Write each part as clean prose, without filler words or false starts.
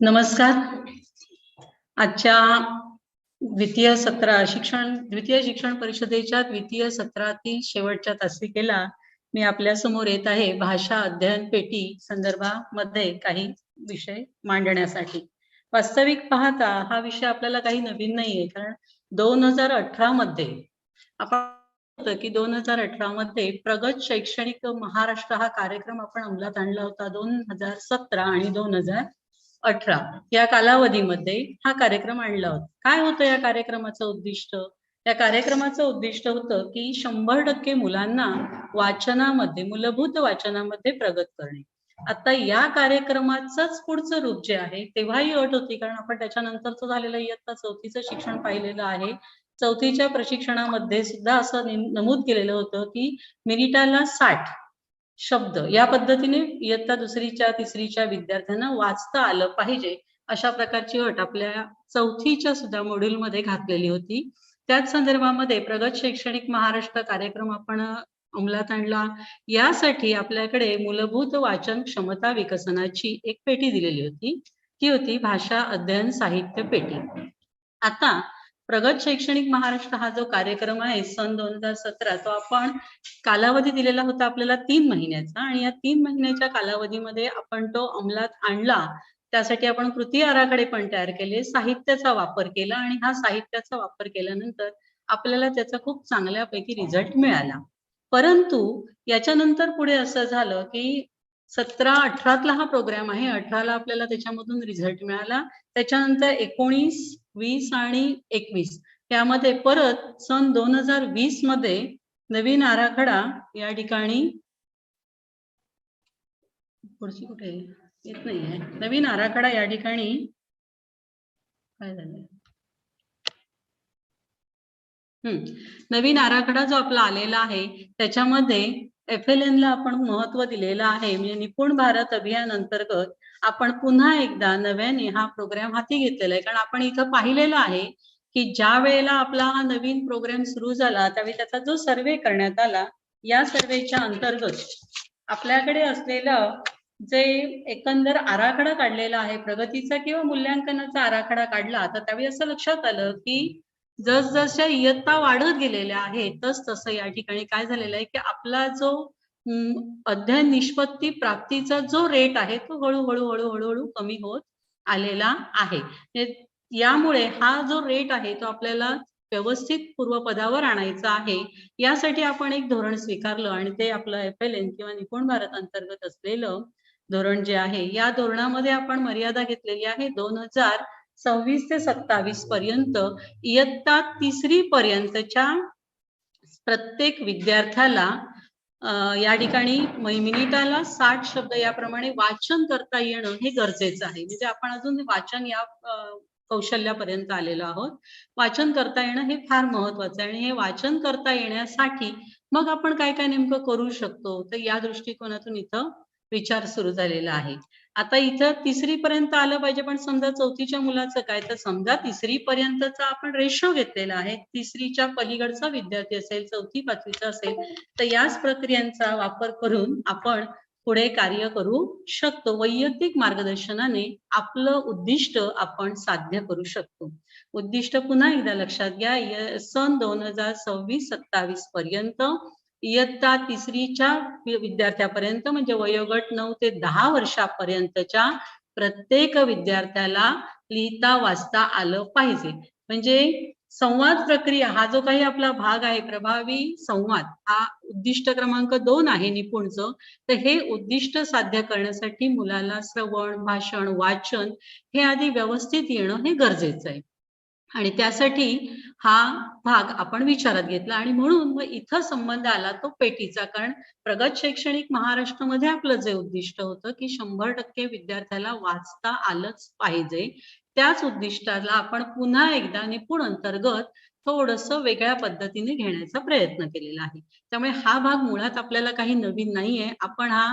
नमस्कार. आजच्या द्वितीय शिक्षण परिषदेच्या द्वितीय सत्रातील शेवटच्या तासिकेला मी आपल्या समोर येत आहे भाषा अध्ययन पेटी संदर्भामध्ये काही विषय मांडण्यासाठी. वास्तविक पाहता हा विषय आपल्याला काही नवीन नाहीये, कारण 2018 मध्ये आपण की 2018 मध्ये प्रगत शैक्षणिक महाराष्ट्र हा कार्यक्रम आपण अंमलात आणला होता. 2017 आणि 2018 या कालावधीमध्ये हा कार्यक्रम आणला होता. काय होतं या कार्यक्रमाचं उद्दिष्ट? या कार्यक्रमाचं उद्दिष्ट होतं की 100% मुलांना वाचनामध्ये, मूलभूत वाचनामध्ये प्रगत करणे. आता या कार्यक्रमाचंच पुढचं रूप जे आहे, तेव्हाही अट होती, कारण आपण त्याच्यानंतरचं झालेलं इयत्ता 4थीचं शिक्षण पाहिलेलं आहे. 4थीच्या प्रशिक्षणामध्ये सुद्धा असं नमूद केलेलं होतं की मिनिटाला 60 शब्द या पद्धतीने इयत्ता 2रीच्या 3रीच्या विद्यार्थ्यांना वाचता आलं पाहिजे, अशा प्रकारची अट आपल्या 4थीच्या सुद्धा मॉड्यूलमध्ये घातलेली होती. त्याच संदर्भामध्ये प्रगत शैक्षणिक महाराष्ट्र कार्यक्रम आपण अंमलात आणला. यासाठी आपल्याकडे मूलभूत वाचन क्षमता विकसनाची एक पेटी दिलेली होती. ती होती भाषा अध्ययन साहित्य पेटी. आता प्रगत शैक्षणिक महाराष्ट्र हा जो कार्यक्रम आहे सन 2017, तो आपण कालावधी दिलेला होता आपल्याला 3 महिन्याचा, आणि या 3 महिन्याच्या कालावधीमध्ये आपण तो अंमलात आणला. त्यासाठी आपण कृती आराखडे पण तयार केले, साहित्याचा वापर केला, आणि हा साहित्याचा वापर केल्यानंतर आपल्याला त्याचा खूप चांगल्यापैकी रिझल्ट मिळाला. परंतु याच्यानंतर पुढे असं झालं की 17-18 हा प्रोग्राम आहे. 18ला आपल्याला त्याच्यामधून रिझल्ट मिळाला. त्याच्यानंतर 19, 20 आणि 21 यामध्ये परत सन 2020 मध्ये नवीन आराखडा या ठिकाणी पुढची कुठे येत नाहीये. नवीन आराखडा या ठिकाणी काय झालंय, नवीन आराखडा जो आपला आलेला आहे त्याच्यामध्ये FLN ला आपण महत्व दिलेलं आहे. म्हणजे निपुण भारत अभियान अंतर्गत आपण पुन्हा एकदा नव्याने हा प्रोग्राम हाती घेतलेला आहे. कारण आपण इथं पाहिलेलं आहे की ज्या वेळेला आपला हा नवीन प्रोग्राम सुरू झाला त्यावेळी त्याचा जो सर्वे करण्यात आला, या सर्वेच्या अंतर्गत आपल्याकडे असलेलं जे एकंदर आराखडा काढलेला आहे प्रगतीचा किंवा मूल्यांकनाचा आराखडा काढला, तर त्यावेळी असं लक्षात आलं की जसजशा इयत्ता वाढत गेलेल्या आहेत तस तसं या ठिकाणी काय झालेलं आहे की आपला जो अध्ययन निष्पत्ती प्राप्तीचा जो रेट आहे तो हळूहळू कमी होत आलेला आहे. यामुळे हा जो रेट आहे तो आपल्याला व्यवस्थित पूर्वपदावर आणायचा आहे. यासाठी आपण एक धोरण स्वीकारलं, आणि ते आपलं FLN किंवा निपुण भारत अंतर्गत असलेलं धोरण जे आहे, या धोरणामध्ये आपण मर्यादा घेतलेली आहे 2026 ते 27 पर्यंत इयत्ता 3री पर्यंतच्या प्रत्येक विद्यार्थ्याला या ठिकाणी मिनिटाला 60 शब्द याप्रमाणे वाचन करता येणं हे गरजेचं आहे. म्हणजे आपण अजून वाचन या कौशल्यापर्यंत आलेलो आहोत. वाचन करता येणं हे फार महत्वाचं आहे, आणि हे वाचन करता येण्यासाठी मग आपण काय काय नेमकं करू शकतो, तर या दृष्टिकोनातून इथं विचार सुरू झालेला आहे. आता इथं 3री पर्यंत आलं पाहिजे, पण समजा 4थीच्या मुलाचं काय, तर समजा 3री पर्यंतचा आपण रेशो घेतलेला आहे. 3रीच्या पलीकडचा विद्यार्थी असेल, 4थी 5वीचा असेल, तर याच प्रक्रियांचा वापर करून आपण पुढे कार्य करू शकतो. वैयक्तिक मार्गदर्शनाने आपलं उद्दिष्ट आपण साध्य करू शकतो. उद्दिष्ट पुन्हा एकदा लक्षात घ्या, सन 2026-27 पर्यंत इयत्ता 3रीच्या विद्यार्थ्यापर्यंत, म्हणजे वयोगट 9 ते 10 वर्षापर्यंतच्या प्रत्येक विद्यार्थ्याला लिहिता वाचता आलं पाहिजे. म्हणजे संवाद प्रक्रिया हा जो काही आपला भाग आहे, प्रभावी संवाद हा उद्दिष्ट क्रमांक 2 आहे निपुणचं. तर हे उद्दिष्ट साध्य करण्यासाठी मुलाला श्रवण, भाषण, वाचन हे आधी व्यवस्थित येणं हे गरजेचं आहे, आणि त्यासाठी हा भाग आपण विचारात घेतला. आणि म्हणून मग इथं संबंध आला तो पेटीचा, कारण प्रगत शैक्षणिक महाराष्ट्रामध्ये आपलं जे उद्दिष्ट होतं की 100% विद्यार्थ्याला वाचता आलंच पाहिजे, त्याच उद्दिष्टाला आपण पुन्हा एकदा निपुण अंतर्गत थोडंसं वेगळ्या पद्धतीने घेण्याचा प्रयत्न केलेला आहे. त्यामुळे हा भाग मुळात आपल्याला काही नवीन नाहीये. आपण हा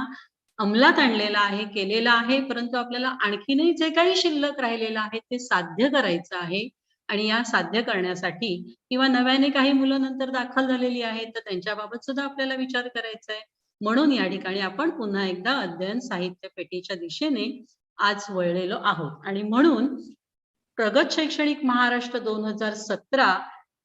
अंमलात आणलेला आहे, केलेला आहे, परंतु आपल्याला आणखीनही जे काही शिल्लक राहिलेलं आहे ते साध्य करायचं आहे. आणि या साध्य करण्यासाठी किंवा नव्याने काही मुलं नंतर दाखल झालेली आहेत, तर त्यांच्याबाबत सुद्धा आपल्याला विचार करायचा आहे. म्हणून या ठिकाणी आपण पुन्हा एकदा अध्ययन साहित्य पेटीच्या दिशेने आज वळलेलो आहोत. आणि म्हणून प्रगत शैक्षणिक महाराष्ट्र 2017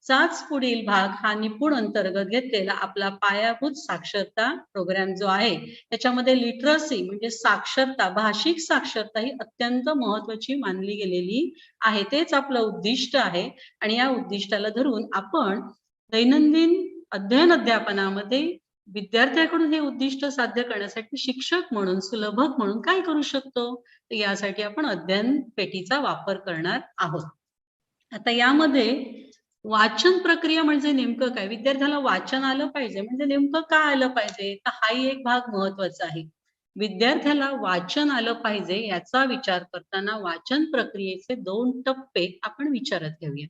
चाच पुढील भाग हा निपुण अंतर्गत घेतलेला आपला पायाभूत साक्षरता प्रोग्राम जो आहे, त्याच्यामध्ये लिटरसी म्हणजे साक्षरता, भाषिक साक्षरता ही अत्यंत महत्वाची मानली गेलेली आहे. तेच आपलं उद्दिष्ट आहे आणि या उद्दिष्टाला धरून आपण दैनंदिन अध्ययन अध्यापनामध्ये विद्यार्थ्याकडून हे उद्दिष्ट साध्य करण्यासाठी शिक्षक म्हणून, सुलभक म्हणून काय करू शकतो? तर यासाठी आपण अध्ययन पेटीचा वापर करणार आहोत. आता यामध्ये वाचन प्रक्रिया म्हणजे नेमकं काय? विद्यार्थ्याला वाचन आलं पाहिजे म्हणजे नेमकं काय आलं पाहिजे? तर हाही एक भाग महत्वाचा आहे. विद्यार्थ्याला वाचन आलं पाहिजे याचा विचार करताना वाचन प्रक्रियेचे 2 टप्पे आपण विचारात घेऊया.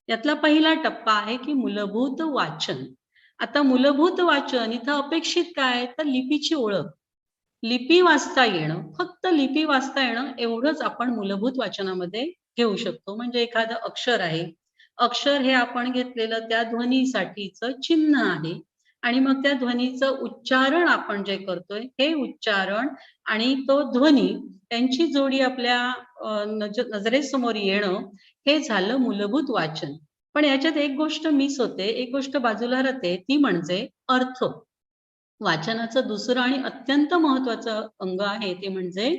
यातला पहिला टप्पा आहे की मूलभूत वाचन. आता मूलभूत वाचन इथं अपेक्षित काय? तर लिपीची ओळख. लिपी वाचता येणं, फक्त लिपी वाचता येणं एवढंच आपण मूलभूत वाचनामध्ये घेऊ शकतो. म्हणजे एखादं अक्षर आहे. अक्षर हे आपण घेतलेलं त्या ध्वनीसाठीचं चिन्ह आहे आणि मग त्या ध्वनीचं उच्चारण आपण जे करतोय, हे उच्चारण आणि तो ध्वनी त्यांची जोडी आपल्या नजरेसमोर येणं, हे झालं मूलभूत वाचन. पण याच्यात एक गोष्ट मिस होते, एक गोष्ट बाजूला राहते, ती म्हणजे अर्थ. वाचनाचं दुसरं आणि अत्यंत महत्वाचं अंग आहे ते म्हणजे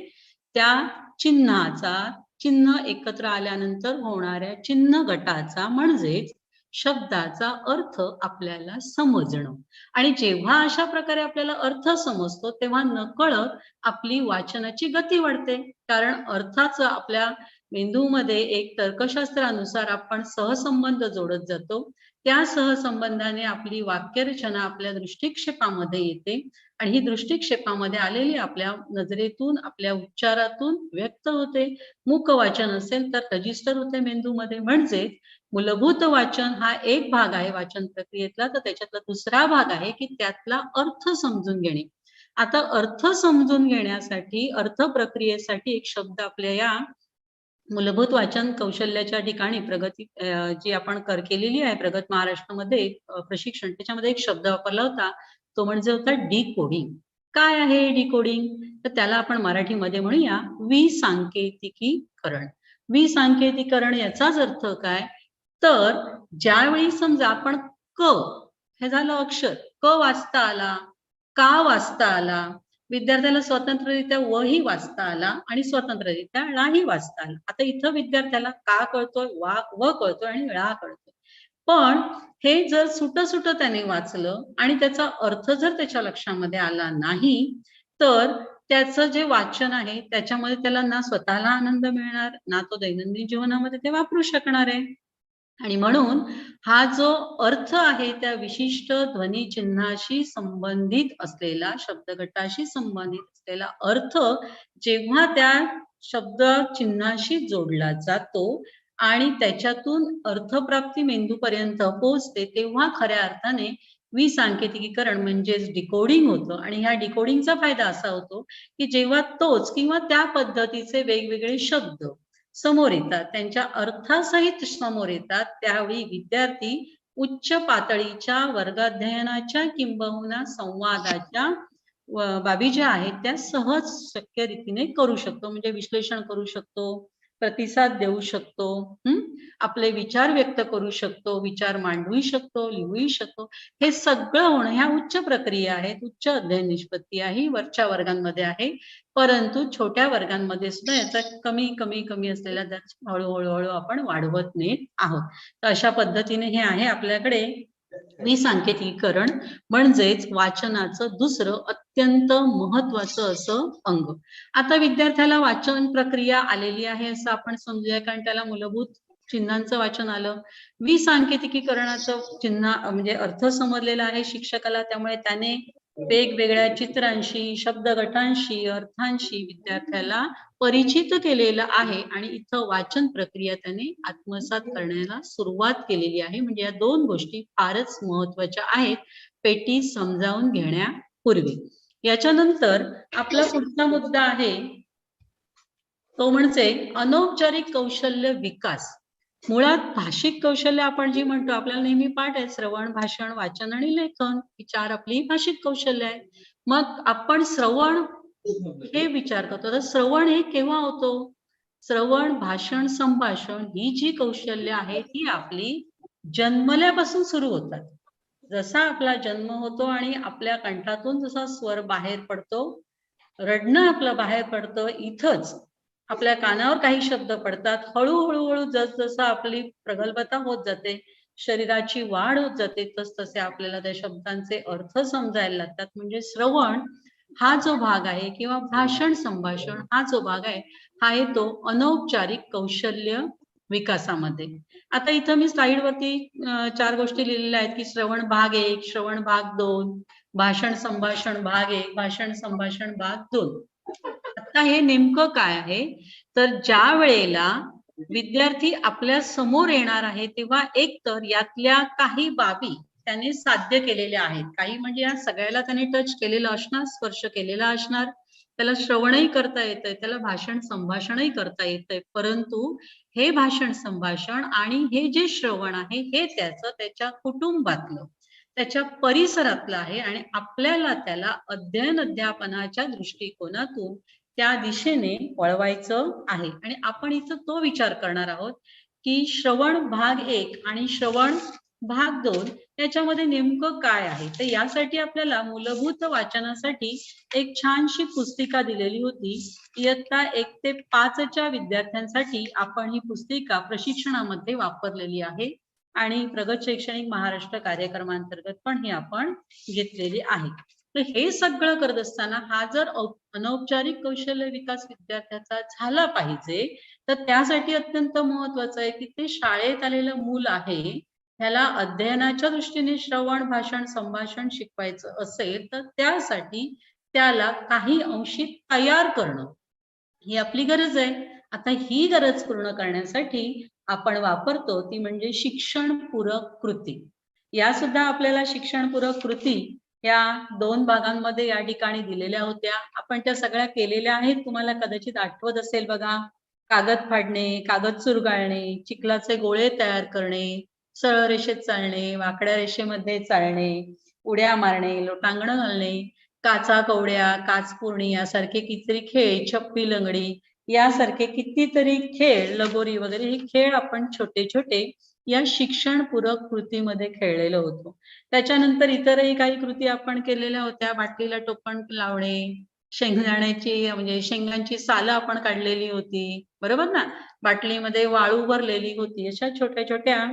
त्या चिन्हाचा, चिन्ह एकत्र आल्यानंतर होणाऱ्या चिन्ह गटाचा म्हणजेच शब्दाचा अर्थ आपल्याला समजणं. आणि जेव्हा अशा प्रकारे आपल्याला अर्थ समजतो तेव्हा नकळत आपली वाचनाची गती वाढते. कारण अर्थाचं आपल्या मेंदूमध्ये एक तर्कशास्त्रानुसार आपण सहसंबंध जोडत जातो. त्या सहसंबंधाने आपली वाक्यरचना आपल्या दृष्टिक्षेपामध्ये येते आणि ही दृष्टिक्षेपामध्ये आलेली आपल्या नजरेतून, आपल्या उच्चारातून व्यक्त होते. मूक वाचन असेल तर रजिस्टर होते मेंदूमध्ये. म्हणजे मूलभूत वाचन हा एक भाग आहे वाचन प्रक्रियेतला, तर त्याच्यातला दुसरा भाग आहे की त्यातला अर्थ समजून घेणे. आता अर्थ समजून घेण्यासाठी, अर्थ प्रक्रियेसाठी एक शब्द आपल्या या मूलभूत वाचन कौशल्याच्या ठिकाणी प्रगती जी आपण केलेली आहे प्रगत महाराष्ट्रामध्ये प्रशिक्षण, त्याच्यामध्ये एक शब्द वापरला होता, तो म्हणजे होता डिकोडिंग. काय आहे डिकोडिंग? तर त्याला आपण मराठीमध्ये म्हणूया विसांकेतिकीकरण. विसांकेतिकीकरण याचाच अर्थ काय? तर ज्यावेळी समजा आपण क हे झालं अक्षर, क वाचता आला, का वाचता आला, विद्यार्थ्याला स्वतंत्ररित्या व ही वाचता आला आणि स्वतंत्ररित्या ळा ही वाचता आला. आता इथं विद्यार्थ्याला का कळतोय, व कळतोय आणि ळा कळतोय. पण हे जर सुट त्याने वाचलं आणि त्याचा अर्थ जर त्याच्या लक्षामध्ये आला नाही, तर त्याचं जे वाचन आहे त्याच्यामध्ये त्याला ना स्वतःला आनंद मिळणार, ना तो दैनंदिन जीवनामध्ये ते वापरू शकणार आहे. आणि म्हणून हा जो अर्थ आहे त्या विशिष्ट ध्वनी चिन्हाशी संबंधित असलेला, शब्दगटाशी संबंधित असलेला अर्थ जेव्हा त्या शब्द चिन्हाशी जोडला जातो आणि त्याच्यातून अर्थप्राप्ती मेंदूपर्यंत पोहोचते, तेव्हा खऱ्या अर्थाने विसांकेतिकीकरण म्हणजेच डिकोडिंग होतं. आणि ह्या डिकोडिंगचा फायदा असा होतो की जेव्हा तोच किंवा त्या पद्धतीचे वेगवेगळे शब्द समोर येतात, त्यांच्या अर्थासहित समोर येतात, त्यावेळी विद्यार्थी उच्च पातळीच्या वर्गाध्ययनाच्या किंबहुना संवादाच्या बाबी ज्या आहेत त्या सहज शक्य रीतीने करू शकतो. म्हणजे विश्लेषण करू शकतो, प्रतिसाद देऊ शकतो, आपले विचार व्यक्त करू शकतो, विचार मांडू शकतो, लिहू शकतो. हे सगळं होणं ह्या उच्च प्रक्रिया आहेत, उच्च अध्ययन निष्पत्ती आहे, वरच्या वर्गांमध्ये आहे. परंतु छोट्या वर्गांमध्ये सुद्धा याचा कमी कमी कमी असलेला दर हळूहळू आपण वाढवत नेत आहोत. तर अशा पद्धतीने हे आहे आपल्याकडे विसांकेतिकीकरण म्हणजेच वाचनाचं दुसरं अत्यंत महत्वाचं असं अंग. आता विद्यार्थ्याला वाचन प्रक्रिया आलेली आहे असं आपण समजूया, कारण त्याला मूलभूत चिन्हांचं वाचन आलं. विसांकेतिकीकरणाचं चिन्ह म्हणजे अर्थ समजलेला आहे शिक्षकाला, त्यामुळे त्याने वेगवेगळ्या चित्रांशी, शब्दगटांशी, अर्थांशी विद्यार्थ्याला परिचित केलेलं आहे आणि इथं वाचन प्रक्रिया त्याने आत्मसात करण्याला सुरुवात केलेली आहे. म्हणजे या 2 गोष्टी फारच महत्वाच्या आहेत पेटी समजावून घेण्यापूर्वी. याच्यानंतर आपला पुढचा मुद्दा आहे तो म्हणजे अनौपचारिक कौशल्य विकास. मुळात भाषिक कौशल्य आपण जी म्हणतो, आपल्याला नेहमी पाठ आहे श्रवण, भाषण, वाचन आणि लेखन, ही 4 आपली भाषिक कौशल्य आहेत. मग आपण श्रवण हे विचार करतो. तर श्रवण हे केव्हा होतो? श्रवण, भाषण, संभाषण ही जी कौशल्य आहे ती आपली जन्मल्यापासून सुरू होतात. जसा आपला जन्म होतो आणि आपल्या कंठातून जसा स्वर बाहेर पडतो, रडणं आपलं बाहेर पडतं, इथंच आपल्या कानावर काही शब्द पडतात. हळूहळू जसजसं आपली प्रगल्भता होत जाते, शरीराची वाढ होत जाते, तसतसे आपल्याला त्या शब्दांचे अर्थ समजायला लागतात. म्हणजे श्रवण हा जो भाग आहे किंवा भाषण संभाषण हा जो भाग आहे, हा येतो अनौपचारिक कौशल्य विकासामध्ये. आता इथं मी स्लाइडवरती 4 गोष्टी लिहिलेल्या आहेत की श्रवण भाग 1, श्रवण भाग 2, भाषण संभाषण भाग 1, भाषण संभाषण भाग 2. आता हे नेमकं काय आहे? तर ज्या वेळेला विद्यार्थी आपल्या समोर येणार आहे, तेव्हा एक तर यातल्या काही बाबी त्याने साध्य केलेल्या आहेत. काही म्हणजे या सगळ्याला त्याने टच केलेलं असणार, स्पर्श केलेला असणार. त्याला श्रवणही करता येतंय, त्याला भाषण संभाषणही करता येतंय. परंतु हे भाषण संभाषण आणि हे जे श्रवण आहे, हे त्याच्या कुटुंबातलं, त्याच्या परिसरातलं आहे आणि आपल्याला त्याला अध्ययन अध्यापनाच्या दृष्टिकोनातून त्या दिशेने वळवायचं आहे. आणि आपण इथं तो विचार करणार आहोत की श्रवण भाग 1 आणि श्रवण भाग 2 याच्यामध्ये नेमकं काय आहे. तर यासाठी आपल्याला मूलभूत वाचनासाठी एक छानशी पुस्तिका दिलेली होती. इयत्ता 1 ते 5च्या विद्यार्थ्यांसाठी आपण ही पुस्तिका प्रशिक्षणामध्ये वापरलेली आहे आणि प्रगत शैक्षणिक महाराष्ट्र कार्यक्रमांतर्गत पण ही आपण घेतलेली आहे. तर हे सगळं करत असताना हा जर अनौपचारिक कौशल्य विकास विद्यार्थ्याचा झाला पाहिजे, तर त्यासाठी अत्यंत महत्वाचं आहे की ते शाळेत आलेलं मूल आहे, त्याला अध्ययनाच्या दृष्टीने श्रवण, भाषण, संभाषण शिकवायचं असेल, तर त्यासाठी त्याला काही अंशी तयार करणं ही आपली गरज आहे. आता ही गरज पूर्ण करण्यासाठी आपण वापरतो ती म्हणजे शिक्षणपूरक कृती. या सुद्धा आपल्याला शिक्षणपूरक कृती या 2 भागांमध्ये या ठिकाणी दिलेल्या होत्या. आपण त्या सगळ्या केलेल्या आहेत. तुम्हाला कदाचित आठवत असेल बघा. कागद फाडणे, कागद चुरगाळणे, चिखलाचे गोळे तयार करणे, सरळ रेषेत चालणे, वाकड्या रेषेमध्ये चालणे, उड्या मारणे, लोटांगण घालणे, काचा कवड्या, काचपुरणी यासारखे कितीतरी खेळ, छप्पी लंगडी यासारखे कितीतरी खेळ, लगोरी वगैरे हे खेळ आपण छोटे छोटे या शिक्षणपूरक कृतीमध्ये खेळलेलो होतो. त्याच्यानंतर इतरही काही कृती आपण केलेल्या होत्या. बाटलीला टोपण लावणे, शेंगदाण्याची म्हणजे शेंगांची सालं आपण काढलेली होती, बरोबर ना? बाटलीमध्ये वाळू भरलेली होती. अशा छोट्या छोट्या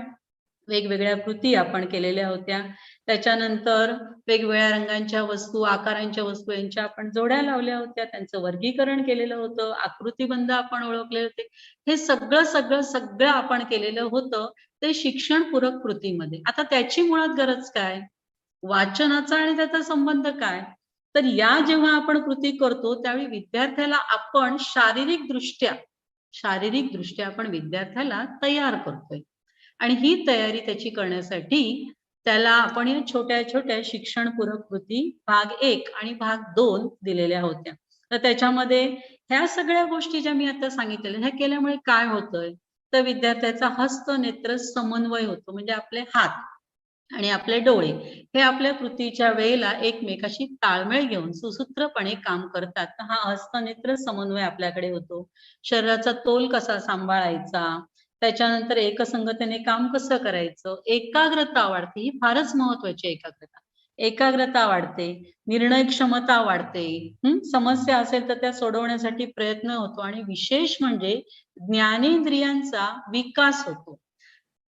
वेगवेगळ्या कृती आपण केलेल्या होत्या. त्याच्यानंतर वेगवेगळ्या रंगांच्या वस्तू, आकारांच्या वस्तू यांच्या आपण जोड्या लावल्या होत्या. त्यांचं वर्गीकरण केलेलं होतं. आकृतीबंध आपण ओळखले होते. हे सगळं आपण केलेलं होतं ते शिक्षणपूरक कृतीमध्ये. आता त्याची मुळात गरज काय? वाचनाचा आणि त्याचा संबंध काय? तर या जेव्हा आपण कृती करतो त्यावेळी विद्यार्थ्याला आपण शारीरिक दृष्ट्या आपण विद्यार्थ्याला तयार करतोय. आणि ही तयारी त्याची करण्यासाठी त्याला आपण या छोट्या छोट्या शिक्षणपूरक कृती भाग 1 आणि भाग 2 दिलेल्या होत्या. तर त्याच्यामध्ये ह्या सगळ्या गोष्टी ज्या मी आता सांगितलेल्या ह्या केल्यामुळे काय होतंय? तर विद्यार्थ्याचा हस्त नेत्र समन्वय होतो. म्हणजे आपले हात आणि आपले डोळे हे आपल्या कृतीच्या वेळेला एकमेकाशी ताळमेळ घेऊन सुसूत्रपणे काम करतात. तर हा हस्तनेत्र समन्वय आपल्याकडे होतो. शरीराचा तोल कसा सांभाळायचा, त्याच्यानंतर एकसंगतेने काम कसं करायचं, एकाग्रता वाढते. ही फारच महत्वाची एकाग्रता. एकाग्रता वाढते, निर्णय क्षमता वाढते. समस्या असेल तर त्या सोडवण्यासाठी प्रयत्न होतो आणि विशेष म्हणजे ज्ञानेंद्रियांचा विकास होतो.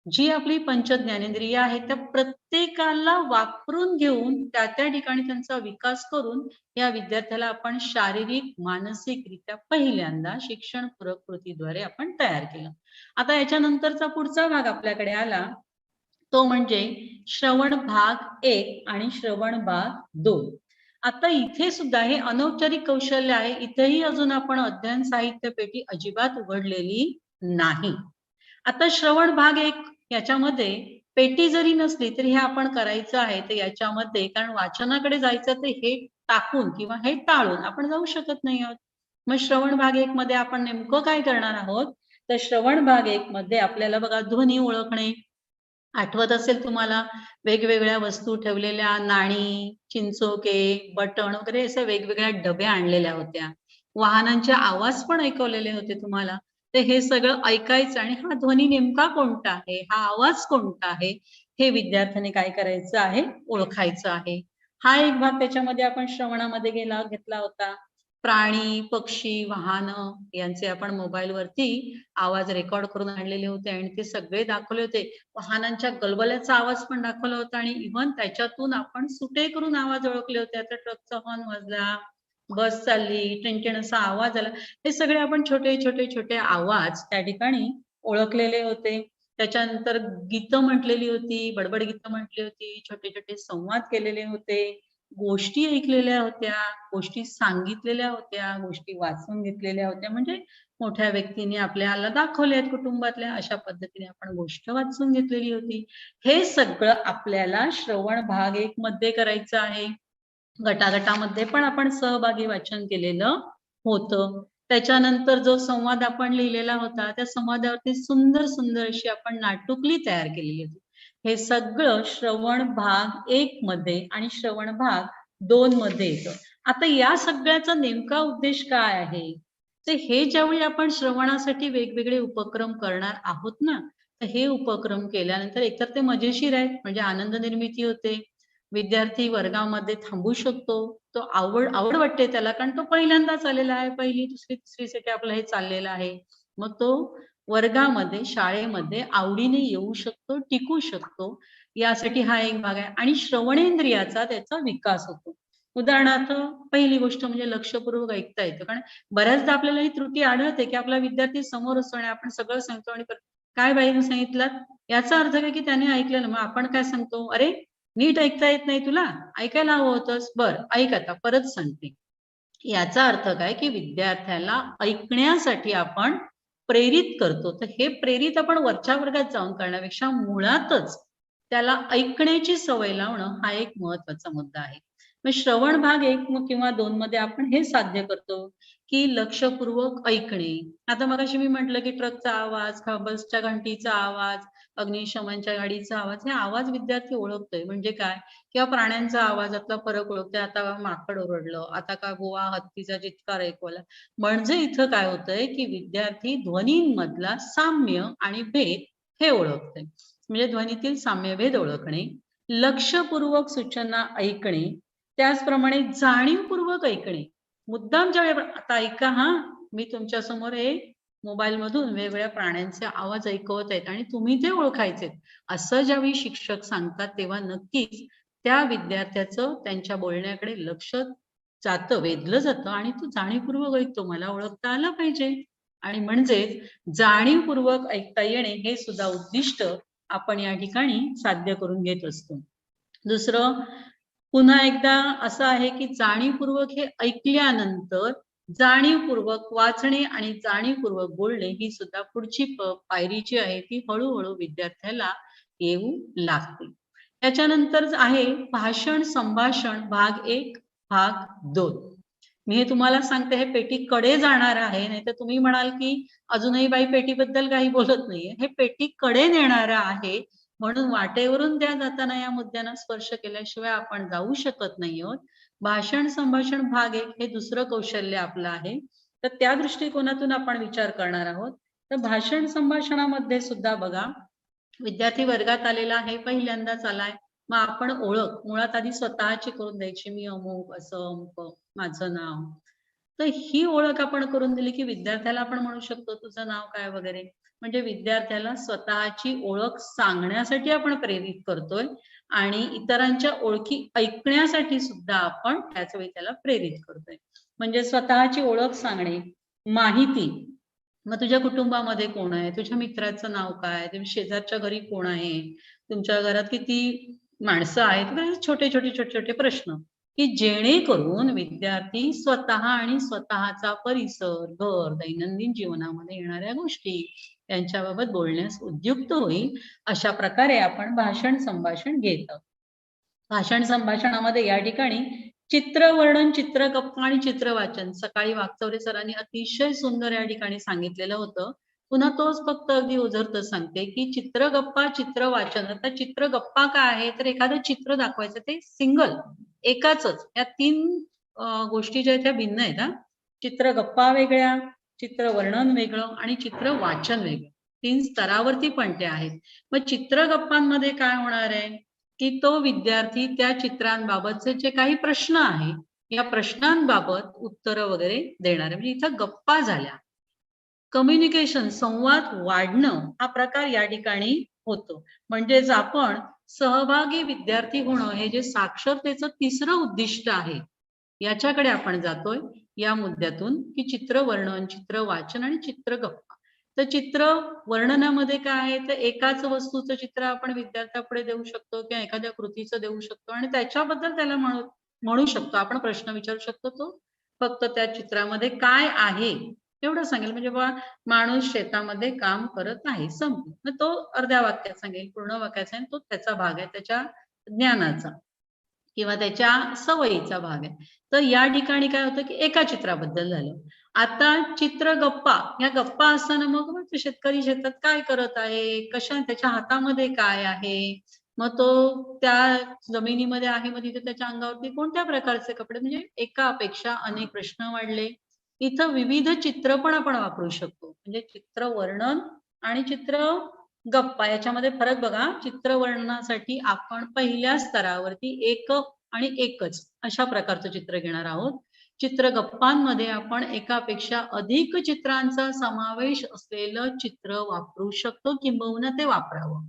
जी आपली पंच ज्ञानेंद्रिय आहेत त्या प्रत्येकाला वापरून घेऊन त्या ठिकाणी त्यांचा विकास करून या विद्यार्थ्याला आपण शारीरिक मानसिकरित्या पहिल्यांदा शिक्षणपूरक कृतीद्वारे आपण तयार केलं. आता याच्यानंतरचा पुढचा भाग आपल्याकडे आला तो म्हणजे श्रवण भाग 1 आणि श्रवण भाग 2. आता इथे सुद्धा हे अनौपचारिक कौशल्य आहे. इथेही अजून आपण अध्ययन साहित्य पेटी अजिबात उघडलेली नाही. आता श्रवण भाग 1 याच्यामध्ये पेटी जरी नसली तरी हे आपण करायचं आहे. तर याच्यामध्ये कारण वाचनाकडे जायचं तर हे टाकून किंवा हे टाळून आपण जाऊ शकत नाही आहोत. मग श्रवण भाग 1 मध्ये आपण नेमकं काय करणार आहोत? तर श्रवण भाग 1 मध्ये आपल्याला बघा ध्वनी ओळखणे, आठवत असेल तुम्हाला, वेगवेगळ्या वस्तू ठेवलेल्या, नाणी, चिंचोके, बटण वगैरे अशा वेगवेगळ्या डब्या आणलेल्या होत्या. वाहनांचे आवाज पण ऐकवलेले होते तुम्हाला. तर हे सगळं ऐकायचं आणि हा ध्वनी नेमका कोणता आहे, हा आवाज कोणता आहे, हे विद्यार्थ्यांनी काय करायचं आहे, ओळखायचं आहे. हा एक भाग त्याच्यामध्ये आपण श्रवणामध्ये घेतला होता. प्राणी, पक्षी, वाहनं यांचे आपण मोबाईलवरती आवाज रेकॉर्ड करून आणलेले होते आणि ते सगळे दाखवले होते. वाहनांच्या गलबल्याचा आवाज पण दाखवला होता आणि इव्हन त्याच्यातून आपण सुटे करून आवाज ओळखले होते. आता ट्रकचा हॉर्न वाजला, बस चालली, टिणटिण असा आवाज आला. हे सगळे आपण छोटे आवाज त्या ठिकाणी ओळखलेले होते. त्याच्यानंतर गीतं म्हटलेली होती, बडबड गीतं म्हटली होती, छोटे संवाद केलेले होते, गोष्टी ऐकलेल्या होत्या, गोष्टी सांगितलेल्या होत्या, गोष्टी वाचून घेतलेल्या होत्या. म्हणजे मोठ्या व्यक्तीने आपल्याला दाखवल्या आहेत कुटुंबातल्या, अशा पद्धतीने आपण गोष्ट वाचून घेतलेली होती. हे सगळं आपल्याला श्रवण भाग 1 मध्ये करायचं आहे. गटागटामध्ये पण आपण सहभागी वाचन केलेलं होतं. त्याच्यानंतर जो संवाद आपण लिहिलेला होता, त्या संवादावरती सुंदर अशी आपण नाटुकली तयार केलेली होती. हे सगळं श्रवण भाग 1 मध्ये आणि श्रवण भाग 2 मध्ये येतं. आता या सगळ्याचा नेमका उद्देश काय आहे? तर हे ज्यावेळी आपण श्रवणासाठी वेगवेगळे उपक्रम करणार आहोत ना, तर हे उपक्रम केल्यानंतर एकतर ते मजेशीर आहेत, म्हणजे आनंद निर्मिती होते. विद्यार्थी वर्गामध्ये थांबू शकतो. तो आवड वाटते त्याला, कारण तो पहिल्यांदाच आलेला आहे. 1ली, 2री, 3रीसाठी आपलं हे चाललेलं आहे. मग तो वर्गामध्ये, शाळेमध्ये आवडीने येऊ शकतो, टिकू शकतो. यासाठी हा एक भाग आहे आणि श्रवणेंद्रियाचा त्याचा विकास होतो. उदाहरणार्थ, पहिली गोष्ट म्हणजे लक्षपूर्वक ऐकता येतं. कारण बऱ्याचदा आपल्याला ही त्रुटी आढळते, की आपला विद्यार्थी समोर असतो आणि आपण सगळं सांगतो आणि "काय बाईंनो सांगितलात?" याचा अर्थ काय, की त्याने ऐकलं ना. मग आपण काय सांगतो, "अरे, नीट ऐकता येत नाही तुला? ऐकायला हवं होतंस. बरं, ऐक आता परत सांगते." याचा अर्थ काय, की विद्यार्थ्याला ऐकण्यासाठी आपण प्रेरित करतो. तर हे प्रेरित आपण वरच्या वर्गात जाऊन करण्यापेक्षा मुळातच त्याला ऐकण्याची सवय लावणं हा एक महत्वाचा मुद्दा आहे. मग श्रवण भाग 1 किंवा 2 मध्ये आपण हे साध्य करतो, की लक्षपूर्वक ऐकणे. आता मगाशी मी म्हटलं, की ट्रकचा आवाज, बसच्या घंटीचा आवाज, अग्निशमनच्या गाडीचा आवाज, हे आवाज विद्यार्थी ओळखतोय. म्हणजे काय? किंवा प्राण्यांचा आवाजातला फरक ओळखतोय. आता माकड ओरडलं, आता का बुवा हत्तीचा चित्कार ऐकवला. म्हणजे इथं काय होतंय, की विद्यार्थी ध्वनींमधला साम्य आणि भेद हे ओळखतोय. म्हणजे ध्वनीतील साम्यभेद ओळखणे, लक्षपूर्वक सूचना ऐकणे, त्याचप्रमाणे जाणीवपूर्वक ऐकणे. मुद्दाम ज्यावेळी आता ऐका हां, मी तुमच्या समोर एक मोबाईलमधून वेगवेगळ्या प्राण्यांचे आवाज ऐकवत आहेत आणि तुम्ही ते ओळखायचेत. असं ज्यावेळी शिक्षक सांगतात, तेव्हा नक्कीच त्या विद्यार्थ्याचं त्यांच्या बोलण्याकडे लक्ष जातं, वेधलं जातं आणि तो जाणीवपूर्वक ऐकतो. मला ओळखता आलं पाहिजे आणि म्हणजेच जाणीवपूर्वक ऐकता येणे हे सुद्धा उद्दिष्ट आपण या ठिकाणी साध्य करून घेत असतो. दुसरं, पुन्हा एकदा असं आहे, की जाणीवपूर्वक हे ऐकल्यानंतर जाणीवपूर्वक वाचणे आणि जाणीवपूर्वक बोलणे ही सुद्धा पुढची पायरी जी आहे ती हळूहळू विद्यार्थ्याला येऊ लागते. त्याच्यानंतर आहे भाषण संभाषण भाग 1 भाग 2. मी हे तुम्हाला सांगते, हे पेटीकडे जाणार आहे. नाहीतर तुम्ही म्हणाल, की अजूनही बाई पेटीबद्दल काही बोलत नाहीये. हे पेटीकडे नेणारं आहे. म्हणून वाटेवरून त्या जाताना या मुद्द्यांना स्पर्श केल्याशिवाय आपण जाऊ शकत नाही आहोत. भाषण संभाषण भाग 1 हे दुसरं कौशल्य आपलं आहे. तर त्या दृष्टिकोनातून आपण विचार करणार आहोत. तर भाषण संभाषणामध्ये सुद्धा बघा, विद्यार्थी वर्गात आलेला आहे, पहिल्यांदाच आलाय. मग आपण ओळख मुळात आधी स्वतःची करून द्यायची. मी अमुक, असं अमुक, माझं नाव. तर ही ओळख आपण करून दिली, की विद्यार्थ्याला आपण म्हणू शकतो, तुझं नाव काय वगैरे. म्हणजे विद्यार्थ्याला स्वतःची ओळख सांगण्यासाठी आपण प्रेरित करतोय आणि इतरांच्या ओळखी ऐकण्यासाठी सुद्धा आपण त्याच वेळी त्याला प्रेरित करतोय. म्हणजे स्वतःची ओळख सांगणे, माहिती. मग तुझ्या कुटुंबामध्ये कोण आहे? तुझ्या मित्राचं नाव काय? तुझ्या शेजारच्या घरी कोण आहे? तुमच्या घरात किती माणसं आहेत? वगैरे छोटे प्रश्न, की जेणेकरून विद्यार्थी स्वतः आणि स्वतःचा परिसर, घर, दैनंदिन जीवनामध्ये येणाऱ्या गोष्टी यांच्याबाबत बोलण्यास उद्युक्त होईल. अशा प्रकारे आपण भाषण संभाषण घेत आहोत. भाषण संभाषणामध्ये या ठिकाणी चित्रवर्णन, चित्रगप्पा आणि चित्रवाचन सकाळी वाकचौरे सरांनी अतिशय सुंदर या ठिकाणी सांगितलेलं होतं. पुन्हा तोच फक्त अगदी ओझरतं सांगते की चित्रगप्पा चित्र वाचन. आता चित्रगप्पा काय आहे तर एखादं चित्र दाखवायचं ते सिंगल एकाचच. या 3 गोष्टी ज्या आहेत त्या भिन्न आहेत हा. चित्रगप्पा वेगळ्या, चित्र वर्णन वेगळं आणि चित्र वाचन वेगळं. 3 स्तरावरती पण ते आहेत. मग चित्रगप्पांमध्ये काय होणार आहे की तो विद्यार्थी त्या चित्रांबाबतचे जे काही प्रश्न आहे या प्रश्नांबाबत उत्तरं वगैरे देणार आहे. म्हणजे इथं गप्पा झाल्या. कम्युनिकेशन संवाद वाढणं हा प्रकार या ठिकाणी होतो. म्हणजेच आपण सहभागी विद्यार्थी होणं हे जे साक्षरतेचं तिसरं उद्दिष्ट आहे याच्याकडे आपण जातोय या मुद्द्यातून की चित्र वर्णन, चित्र वाचन आणि चित्र गप्पा. तर चित्र वर्णनामध्ये काय आहे तर एकाच वस्तूचं चित्र आपण विद्यार्थ्यापुढे देऊ शकतो किंवा एखाद्या कृतीचं देऊ शकतो आणि त्याच्याबद्दल त्याला म्हणू शकतो. आपण प्रश्न विचारू शकतो. तो फक्त त्या चित्रामध्ये काय आहे एवढं सांगेल. म्हणजे बा माणूस शेतामध्ये काम करत आहे संपलं. मग तो अर्ध्या वाक्यात सांगेल, पूर्ण वाक्यात सांगेल. तो त्याचा भाग आहे त्याच्या ज्ञानाचा किंवा त्याच्या सवयीचा भाग आहे. तर या ठिकाणी काय होतं की एका चित्राबद्दल झालं. आता चित्र गप्पा, या गप्पा असताना मग शेतकरी शेतात काय करत आहे, कशा त्याच्या हातामध्ये काय आहे, मग तो त्या जमिनीमध्ये आहे मग तिथे त्याच्या अंगावरती कोणत्या प्रकारचे कपडे, म्हणजे एकापेक्षा अनेक प्रश्न वाढले. इथं विविध चित्र पण आपण वापरू शकतो. म्हणजे चित्र वर्णन आणि चित्र गप्पा याच्यामध्ये फरक बघा. चित्र वर्णनासाठी आपण पहिल्या स्तरावरती एक आणि एकच अशा प्रकारचं चित्र घेणार आहोत. चित्र गप्पांमध्ये आपण एकापेक्षा अधिक चित्रांचा समावेश असलेलं चित्र वापरू शकतो किंबहुना ते वापरावं.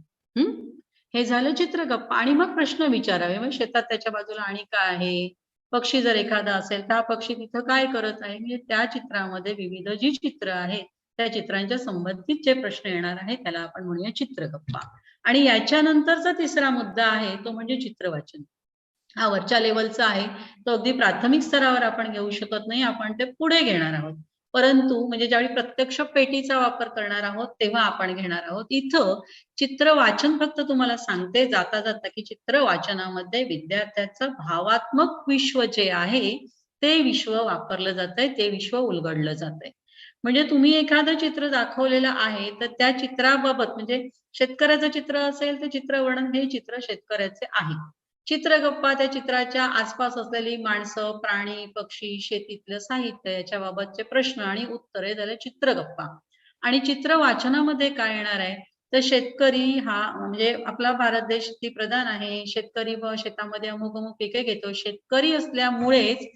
हे झालं चित्र गप्पा. आणि मग प्रश्न विचारावे. मग शेतात त्याच्या बाजूला आणि काय आहे, पक्षी जर एखादा असेल तर हा पक्षी तिथं काय करत आहे, म्हणजे त्या चित्रामध्ये विविध जी चित्र आहेत त्या चित्रांच्या संबंधित जे प्रश्न येणार आहे त्याला आपण म्हणूया चित्रगप्पा. आणि याच्यानंतरचा तिसरा मुद्दा आहे तो म्हणजे चित्रवाचन. हा वरच्या लेवलचा आहे, तो अगदी प्राथमिक स्तरावर आपण घेऊ शकत नाही, आपण ते पुढे घेणार आहोत. परंतु म्हणजे ज्यावेळी प्रत्यक्ष पेटीचा वापर करणार आहोत तेव्हा आपण घेणार आहोत. इथं चित्र वाचन फक्त तुम्हाला सांगते जाता जाता की चित्र वाचनामध्ये विद्यार्थ्याचं भावात्मक विश्व जे आहे ते विश्व वापरलं जातंय, ते विश्व उलगडलं जातंय. म्हणजे तुम्ही एखादं चित्र दाखवलेलं आहे तर त्या चित्राबाबत म्हणजे शेतकऱ्याचं चित्र असेल तर चित्र वर्णन हे चित्र शेतकऱ्याचे आहे. चित्रगप्पा त्या चित्राच्या आसपास असलेली माणसं, प्राणी, पक्षी, शेतीतलं साहित्य याच्याबाबतचे प्रश्न आणि उत्तरे झाले चित्रगप्पा. आणि चित्र वाचनामध्ये काय येणार आहे तर शेतकरी हा म्हणजे आपला भारत देश शेतीप्रधान आहे. शेतकरी व शेतामध्ये अमुक अमुक पिके घेतो. शेतकरी असल्यामुळेच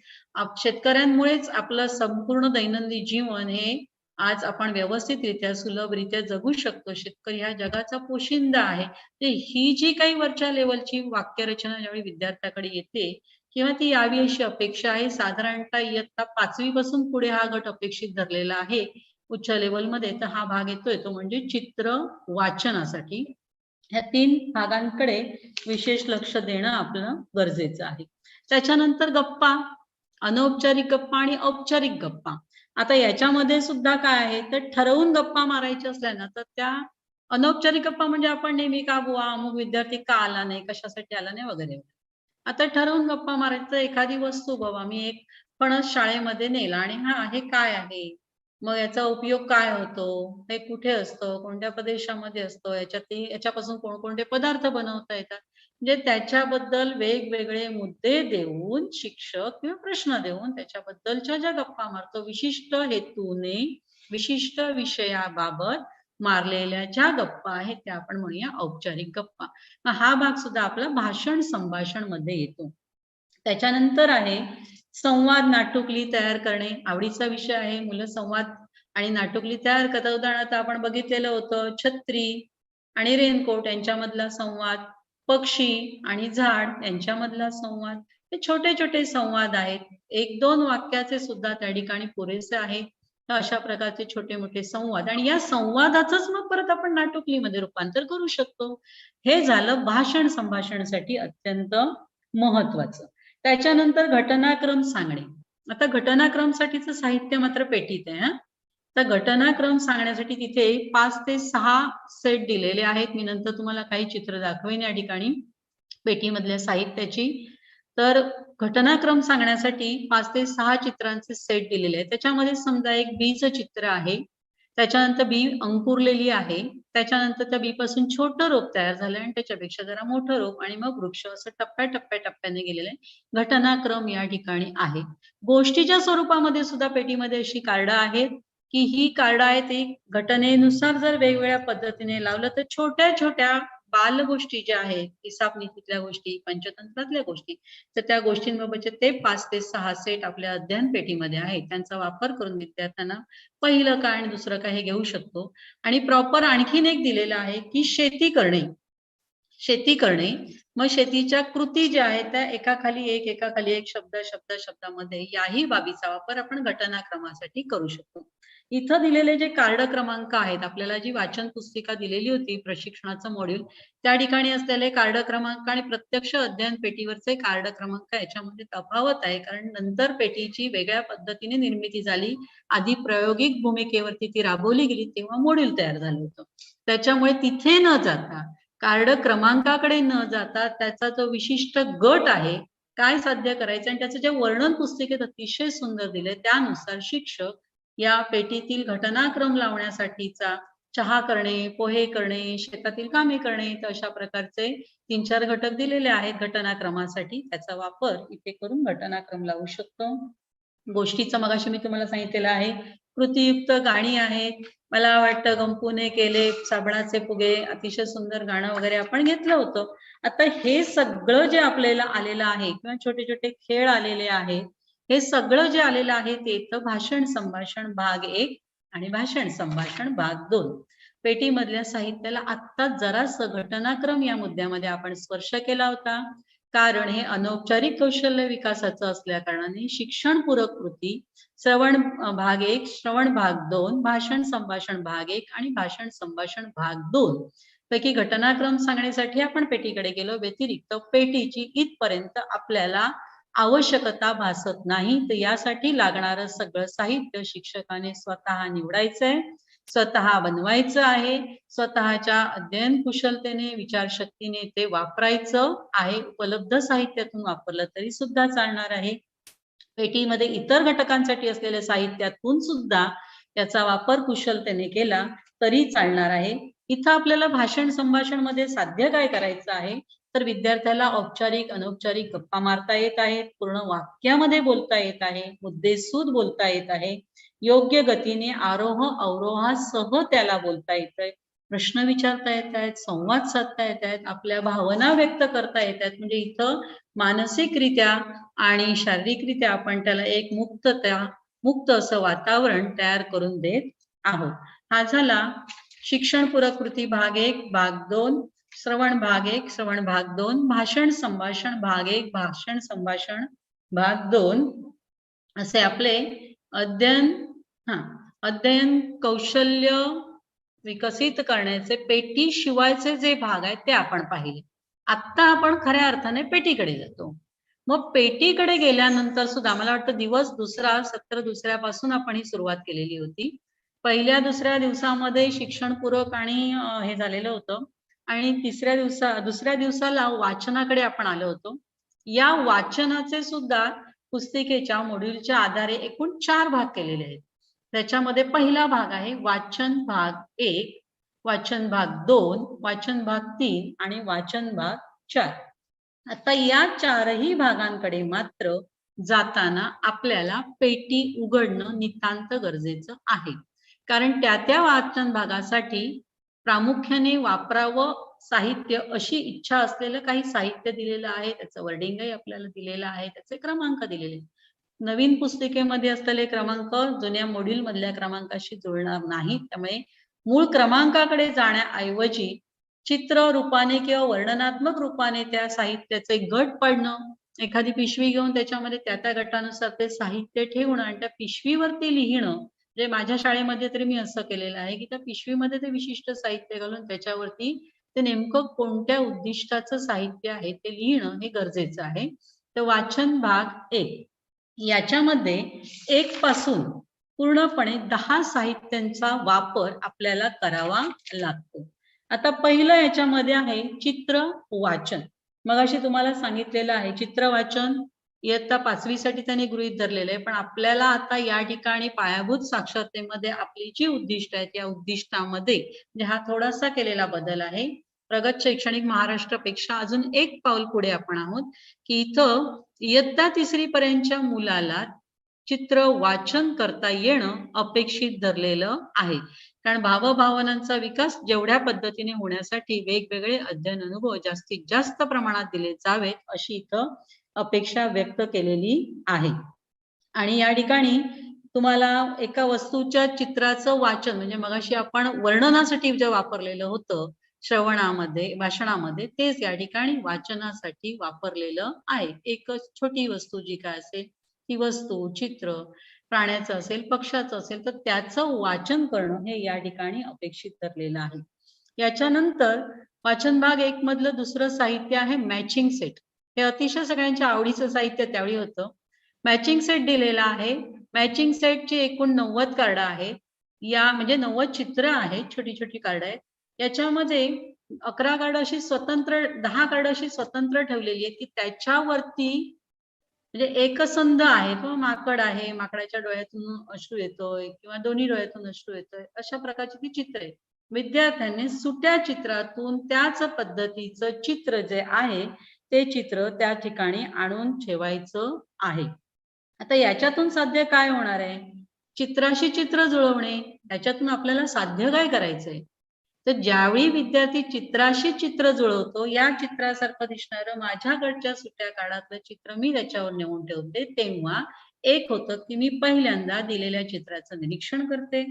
शेतकऱ्यांमुळेच आपलं संपूर्ण दैनंदिन जीवन हे आज आपण व्यवस्थितरित्या सुलभरित्या जगू शकतो. शेतकरी हा जगाचा पोशिंदा आहे. ते ही जी काही वरच्या लेवलची वाक्यरचना ज्यावेळी विद्यार्थ्याकडे येते किंवा ती यावी अशी अपेक्षा आहे. साधारणतः इयत्ता 5वी पासून पुढे हा गट अपेक्षित धरलेला आहे उच्च लेवलमध्ये. तर हा भाग येतोय तो म्हणजे चित्र वाचनासाठी. ह्या 3 भागांकडे विशेष लक्ष देणं आपलं गरजेचं आहे. त्याच्यानंतर गप्पा, अनौपचारिक गप्पा आणि औपचारिक गप्पा. आता याच्यामध्ये सुद्धा काय आहे तर ठरवून गप्पा मारायच्या असल्या ना तर त्या अनौपचारिक गप्पा म्हणजे आपण नेहमी का बुवा अमुक विद्यार्थी का आला नाही, कशासाठी आला नाही वगैरे. आता ठरवून गप्पा मारायचं एखादी वस्तू बाबा मी एक फणस शाळेमध्ये नेला आणि हा हे काय आहे, मग याचा उपयोग काय होतो, हे कुठे असतं, कोणत्या प्रदेशामध्ये असतो, याच्यापासून कोणकोणते पदार्थ बनवता येतात, म्हणजे त्याच्याबद्दल वेगवेगळे मुद्दे देऊन शिक्षक किंवा प्रश्न देऊन त्याच्याबद्दलच्या ज्या गप्पा मारतो विशिष्ट हेतूने विशिष्ट विषयाबाबत मारलेल्या ज्या गप्पा आहेत त्या आपण म्हणूया औपचारिक गप्पा. हा भाग सुद्धा आपला भाषण संभाषण मध्ये येतो. त्याच्यानंतर आहे संवाद नाटुकली तयार करणे. आवडीचा विषय आहे. मुलं संवाद आणि नाटुकली तयार करतात. उदाहरणार्थ आपण बघितलेलं होतं छत्री आणि रेनकोट यांच्यामधला संवाद, पक्षी आणि झाड यांच्यामधला संवाद. हे छोटे छोटे संवाद आहेत. 1-2 वाक्याचे सुद्धा त्या ठिकाणी पुरेसे आहे. तर अशा प्रकारचे छोटे मोठे संवाद आणि या संवादाचंच मग परत आपण नाटुकलीमध्ये रूपांतर करू शकतो. हे झालं भाषण संभाषणासाठी अत्यंत महत्वाचं. त्याच्यानंतर घटनाक्रम सांगणे. आता घटनाक्रमसाठीचं साहित्य मात्र पेटीत आहे. तर घटनाक्रम सांगण्यासाठी तिथे 5 ते 6 सेट दिलेले आहेत. मी नंतर तुम्हाला काही चित्र दाखवेन या ठिकाणी पेटीमधल्या साहित्याची. तर घटनाक्रम सांगण्यासाठी 5 ते 6 चित्रांचे सेट दिलेले आहेत. त्याच्यामध्ये समजा एक बीज चित्र आहे. त्याच्यानंतर बी अंकुरलेली आहे, त्याच्यानंतर त्या बीपासून छोटं रोप तयार झालं आणि त्याच्यापेक्षा जरा मोठं रोप आणि मग वृक्ष, असं टप्प्याटप्प्याने गेलेलं आहे. घटनाक्रम या ठिकाणी आहे. गोष्टीच्या स्वरूपामध्ये सुद्धा पेटीमध्ये अशी कार्ड आहेत की ही कार्ड आहे ती घटनेनुसार जर वेगवेगळ्या पद्धतीने लावलं तर छोट्या छोट्या बाल गोष्टी ज्या आहेत, हिसाबनीतीतल्या गोष्टी, पंचतंत्रातल्या गोष्टी, तर त्या गोष्टींबाबतचे ते 5 ते 6 सेट आपल्या अध्ययन पेटीमध्ये आहेत. त्यांचा वापर करून विद्यार्थ्यांना पहिलं काय आणि दुसरं काय हे घेऊ शकतो. आणि प्रॉपर आणखीन एक दिलेलं आहे की शेती करणे. मग शेतीच्या कृती ज्या आहेत त्या एकाखाली एक शब्दामध्ये याही बाबीचा वापर आपण घटनाक्रमासाठी करू शकतो. इथं दिलेले जे कार्ड क्रमांक आहेत, आपल्याला जी वाचन पुस्तिका दिलेली होती प्रशिक्षणाचं मॉड्यूल, त्या ठिकाणी असलेले कार्ड क्रमांक आणि प्रत्यक्ष अध्ययन पेटीवरचे कार्ड क्रमांक याच्यामध्ये तफावत आहे. कारण नंतर पेटीची वेगळ्या पद्धतीने निर्मिती झाली. आधी प्रायोगिक भूमिकेवरती ती राबवली गेली तेव्हा मॉड्यूल तयार झालं होतं. त्याच्यामुळे तिथे न जाता, कार्ड क्रमांकाकडे न जाता त्याचा जो विशिष्ट गट आहे, काय साध्य करायचं आणि त्याचं जे वर्णन पुस्तिकेत अतिशय सुंदर दिले, त्यानुसार शिक्षक या पेटीतील घटनाक्रम लावण्यासाठीचा चहा करणे, पोहे करणे, शेतातील कामे करणे, तर अशा प्रकारचे 3-4 घटक दिलेले आहेत घटनाक्रमासाठी. त्याचा वापर इथे करून घटनाक्रम लावू शकतो. गोष्टीचं मगाशी मी तुम्हाला सांगितलेलं आहे. कृतीयुक्त गाणी आहेत. मला वाटतं गंपूने केले साबणाचे फुगे, अतिशय सुंदर गाणं वगैरे आपण घेतलं होतं. आता हे सगळं जे आपल्याला आलेलं आहे किंवा छोटे छोटे खेळ आलेले आहेत, हे सगळं जे आलेलं आहे ते इथं भाषण संभाषण भाग 1 आणि भाषण संभाषण भाग 2. पेटीमधल्या साहित्याला आत्ता जरासं घटनाक्रम या मुद्द्यामध्ये आपण स्पर्श केला होता. कारण हे अनौपचारिक कौशल्य विकासाचं असल्या कारणाने शिक्षणपूरक कृती, श्रवण भाग 1, श्रवण भाग 2, भाषण संभाषण भाग 1 आणि भाषण संभाषण भाग 2 पैकी घटनाक्रम सांगण्यासाठी आपण पेटीकडे गेलो. व्यतिरिक्त पेटीची इथपर्यंत आपल्याला आवश्यकता भासत नाही. तर यासाठी लागणारं सगळं साहित्य शिक्षकाने स्वतः निवडायचंय, स्वतः बनवायचं आहे, स्वतःच्या अध्ययन कुशलतेने, विचारशक्तीने ते वापरायचं आहे. उपलब्ध साहित्यातून वापरलं तरी सुद्धा चालणार आहे. पेटीमध्ये इतर घटकांसाठी असलेल्या साहित्यातून सुद्धा याचा वापर कुशलतेने केला तरी चालणार आहे. इथं आपल्याला भाषण संभाषण मध्ये साध्य काय करायचं आहे, तर विद्यार्थ्याला औपचारिक अनौपचारिक गप्पा मारता येत आहेत, पूर्ण वाक्यामध्ये बोलता येत आहे, मुद्देसूद बोलता येत आहे, योग्य गतीने आरोह अवरोहासह त्याला बोलता येतंय, प्रश्न विचारता येत आहेत, संवाद साधता येत आहेत, आपल्या भावना व्यक्त करता येत आहेत. म्हणजे इथं मानसिकरित्या आणि शारीरिकरित्या आपण त्याला एक मुक्त असं वातावरण तयार करून देत आहोत. हा झाला शिक्षणपूरक कृती भाग 1 भाग 2, श्रवण भाग 1 श्रवण भाग 2, भाषण संभाषण भाग 1 भाषण संभाषण भाग 2 असे आपले अध्ययन कौशल्य विकसित करण्याचे पेटी शिवायचे जे भाग आहेत ते आपण पाहिले. आता आपण खऱ्या अर्थाने पेटीकडे जातो. मग पेटीकडे गेल्यानंतर सुद्धा मला वाटतं दिवस दुसरा, सत्र दुसऱ्यापासून आपण ही सुरुवात केलेली होती. पहिल्या दुसऱ्या दिवसामध्ये शिक्षणपूरक आणि हे झालेलं होतं आणि दुसऱ्या दिवसाला वाचनाकडे आपण आलो होतो. या वाचनाचे सुद्धा पुस्तिकेच्या मॉड्यूलच्या आधारे एकूण 4 भाग केलेले आहेत. त्याच्यामध्ये पहिला भाग आहे वाचन भाग 1, वाचन भाग 2, वाचन भाग 3 आणि वाचन भाग 4. आता या 4ही भागांकडे मात्र जाताना आपल्याला पेटी उघडणं नितांत गरजेचं आहे. कारण त्या वाचन भागासाठी प्रामुख्याने वापरावं साहित्य अशी इच्छा असलेलं काही साहित्य दिलेलं आहे, त्याचं वर्डिंगही आपल्याला दिलेलं आहे, त्याचे क्रमांक दिलेले. नवीन पुस्तिकेमध्ये असलेले क्रमांक जुन्या मॉड्यूल मधल्या क्रमांकाशी जुळणार नाही. त्यामुळे मूळ क्रमांकाकडे जाण्याऐवजी चित्र रूपाने किंवा वर्णनात्मक रूपाने त्या साहित्याचे गट पडणं, एखादी पिशवी घेऊन त्याच्यामध्ये त्या गटानुसार ते साहित्य ठेवणं आणि त्या पिशवीवरती लिहिणं. म्हणजे माझ्या शाळेमध्ये तरी मी असं केलेलं आहे की त्या पिशवीमध्ये ते विशिष्ट साहित्य घालून त्याच्यावरती ते नेमकं कोणत्या उद्दिष्टाचं साहित्य आहे ते लिहिणं हे गरजेचं आहे. तर वाचन भाग 1 याच्यामध्ये 1 पासून पूर्णपणे 10 साहित्यांचा वापर आपल्याला करावा लागतो. आता पहिलं याच्यामध्ये आहे चित्र वाचन. मगाशी तुम्हाला सांगितलेलं आहे चित्र वाचन इयत्ता 5वी साठी त्यांनी गृहीत धरलेलं आहे. पण आपल्याला आता या ठिकाणी पायाभूत साक्षरतेमध्ये आपली जी उद्दिष्ट आहेत, या उद्दिष्टामध्ये म्हणजे हा थोडासा केलेला बदल आहे. प्रगत शैक्षणिक महाराष्ट्रापेक्षा अजून एक पाऊल पुढे आपण आहोत, की इथं इयत्ता 3री पर्यंतच्या मुलाला चित्र वाचन करता येणं अपेक्षित धरलेलं आहे. कारण भावभावनांचा विकास जेवढ्या पद्धतीने होण्यासाठी वेगवेगळे अध्ययन अनुभव जास्तीत जास्त प्रमाणात दिले जावेत, अशी इथं अपेक्षा व्यक्त केलेली आहे. आणि या ठिकाणी तुम्हाला एका वस्तूच्या चित्राचं वाचन म्हणजे मगाशी आपण वर्णनासाठी जे वापरलेलं होतं श्रवणामध्ये, भाषणामध्ये, तेच या ठिकाणी वाचनासाठी वापरलेलं आहे. एक छोटी वस्तू जी काय असेल, ती वस्तू, चित्र, प्राण्याचं असेल, पक्ष्याचं असेल, तर त्याचं वाचन करणं हे या ठिकाणी अपेक्षित धरलेलं आहे. याच्यानंतर वाचन भाग 1 मधलं दुसरं साहित्य आहे मॅचिंग सेट. हे अतिशय सगळ्यांच्या आवडीचं साहित्य त्यावेळी होतं. मॅचिंग सेट दिलेला आहे. मॅचिंग सेटची एकूण 90 कार्ड आहेत. या म्हणजे 90 चित्र आहेत, छोटी-छोटी कार्ड आहेत. याच्यामध्ये 11 कार्ड अशी स्वतंत्र 10 कार्ड अशी स्वतंत्र ठेवलेली आहेत, की त्याच्यावरती म्हणजे एकसंध आहे किंवा माकड आहे, माकडाच्या डोळ्यातून अश्रू येतोय किंवा दोन्ही डोळ्यातून अश्रू येतोय, अशा प्रकारची ती चित्र आहेत. विद्यार्थ्यांनी सुट्या चित्रातून त्याच पद्धतीचं चित्र जे आहे, ते चित्र त्या ठिकाणी आणून ठेवायचं आहे. आता याच्यातून साध्य काय होणार आहे? चित्राशी चित्र जुळवणे, याच्यातून आपल्याला साध्य काय करायचंय? तर ज्यावेळी विद्यार्थी चित्राशी चित्र जुळवतो, या चित्रासारखं दिसणारं माझ्याकडच्या सुट्या काळातलं चित्र मी त्याच्यावर नेऊन ठेवते, तेव्हा एक होतं की मी पहिल्यांदा दिलेल्या चित्राचं निरीक्षण करते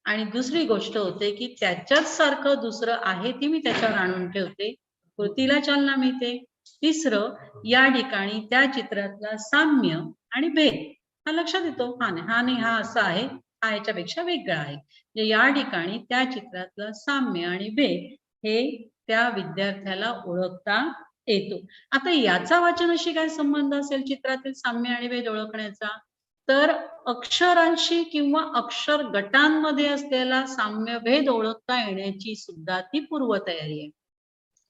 आणि दुसरी गोष्ट होते की त्याच्याच सारखं दुसरं आहे ती मी त्याच्यावर आणून ठेवते, कृतीला चालना मिळते. तिसरं, या ठिकाणी त्या चित्रातला साम्य आणि भेद हा लक्षात येतो. हा नाही हा असा आहे, हा याच्यापेक्षा वेगळा आहे. म्हणजे या ठिकाणी त्या चित्रातलं साम्य आणि भेद हे त्या विद्यार्थ्याला ओळखता येतो. आता याचा वाचनाशी काय संबंध असेल चित्रातील साम्य आणि भेद ओळखण्याचा? तर अक्षरांशी किंवा अक्षर गटांमध्ये असलेला साम्य भेद ओळखता येण्याची सुद्धा ती पूर्वतयारी आहे.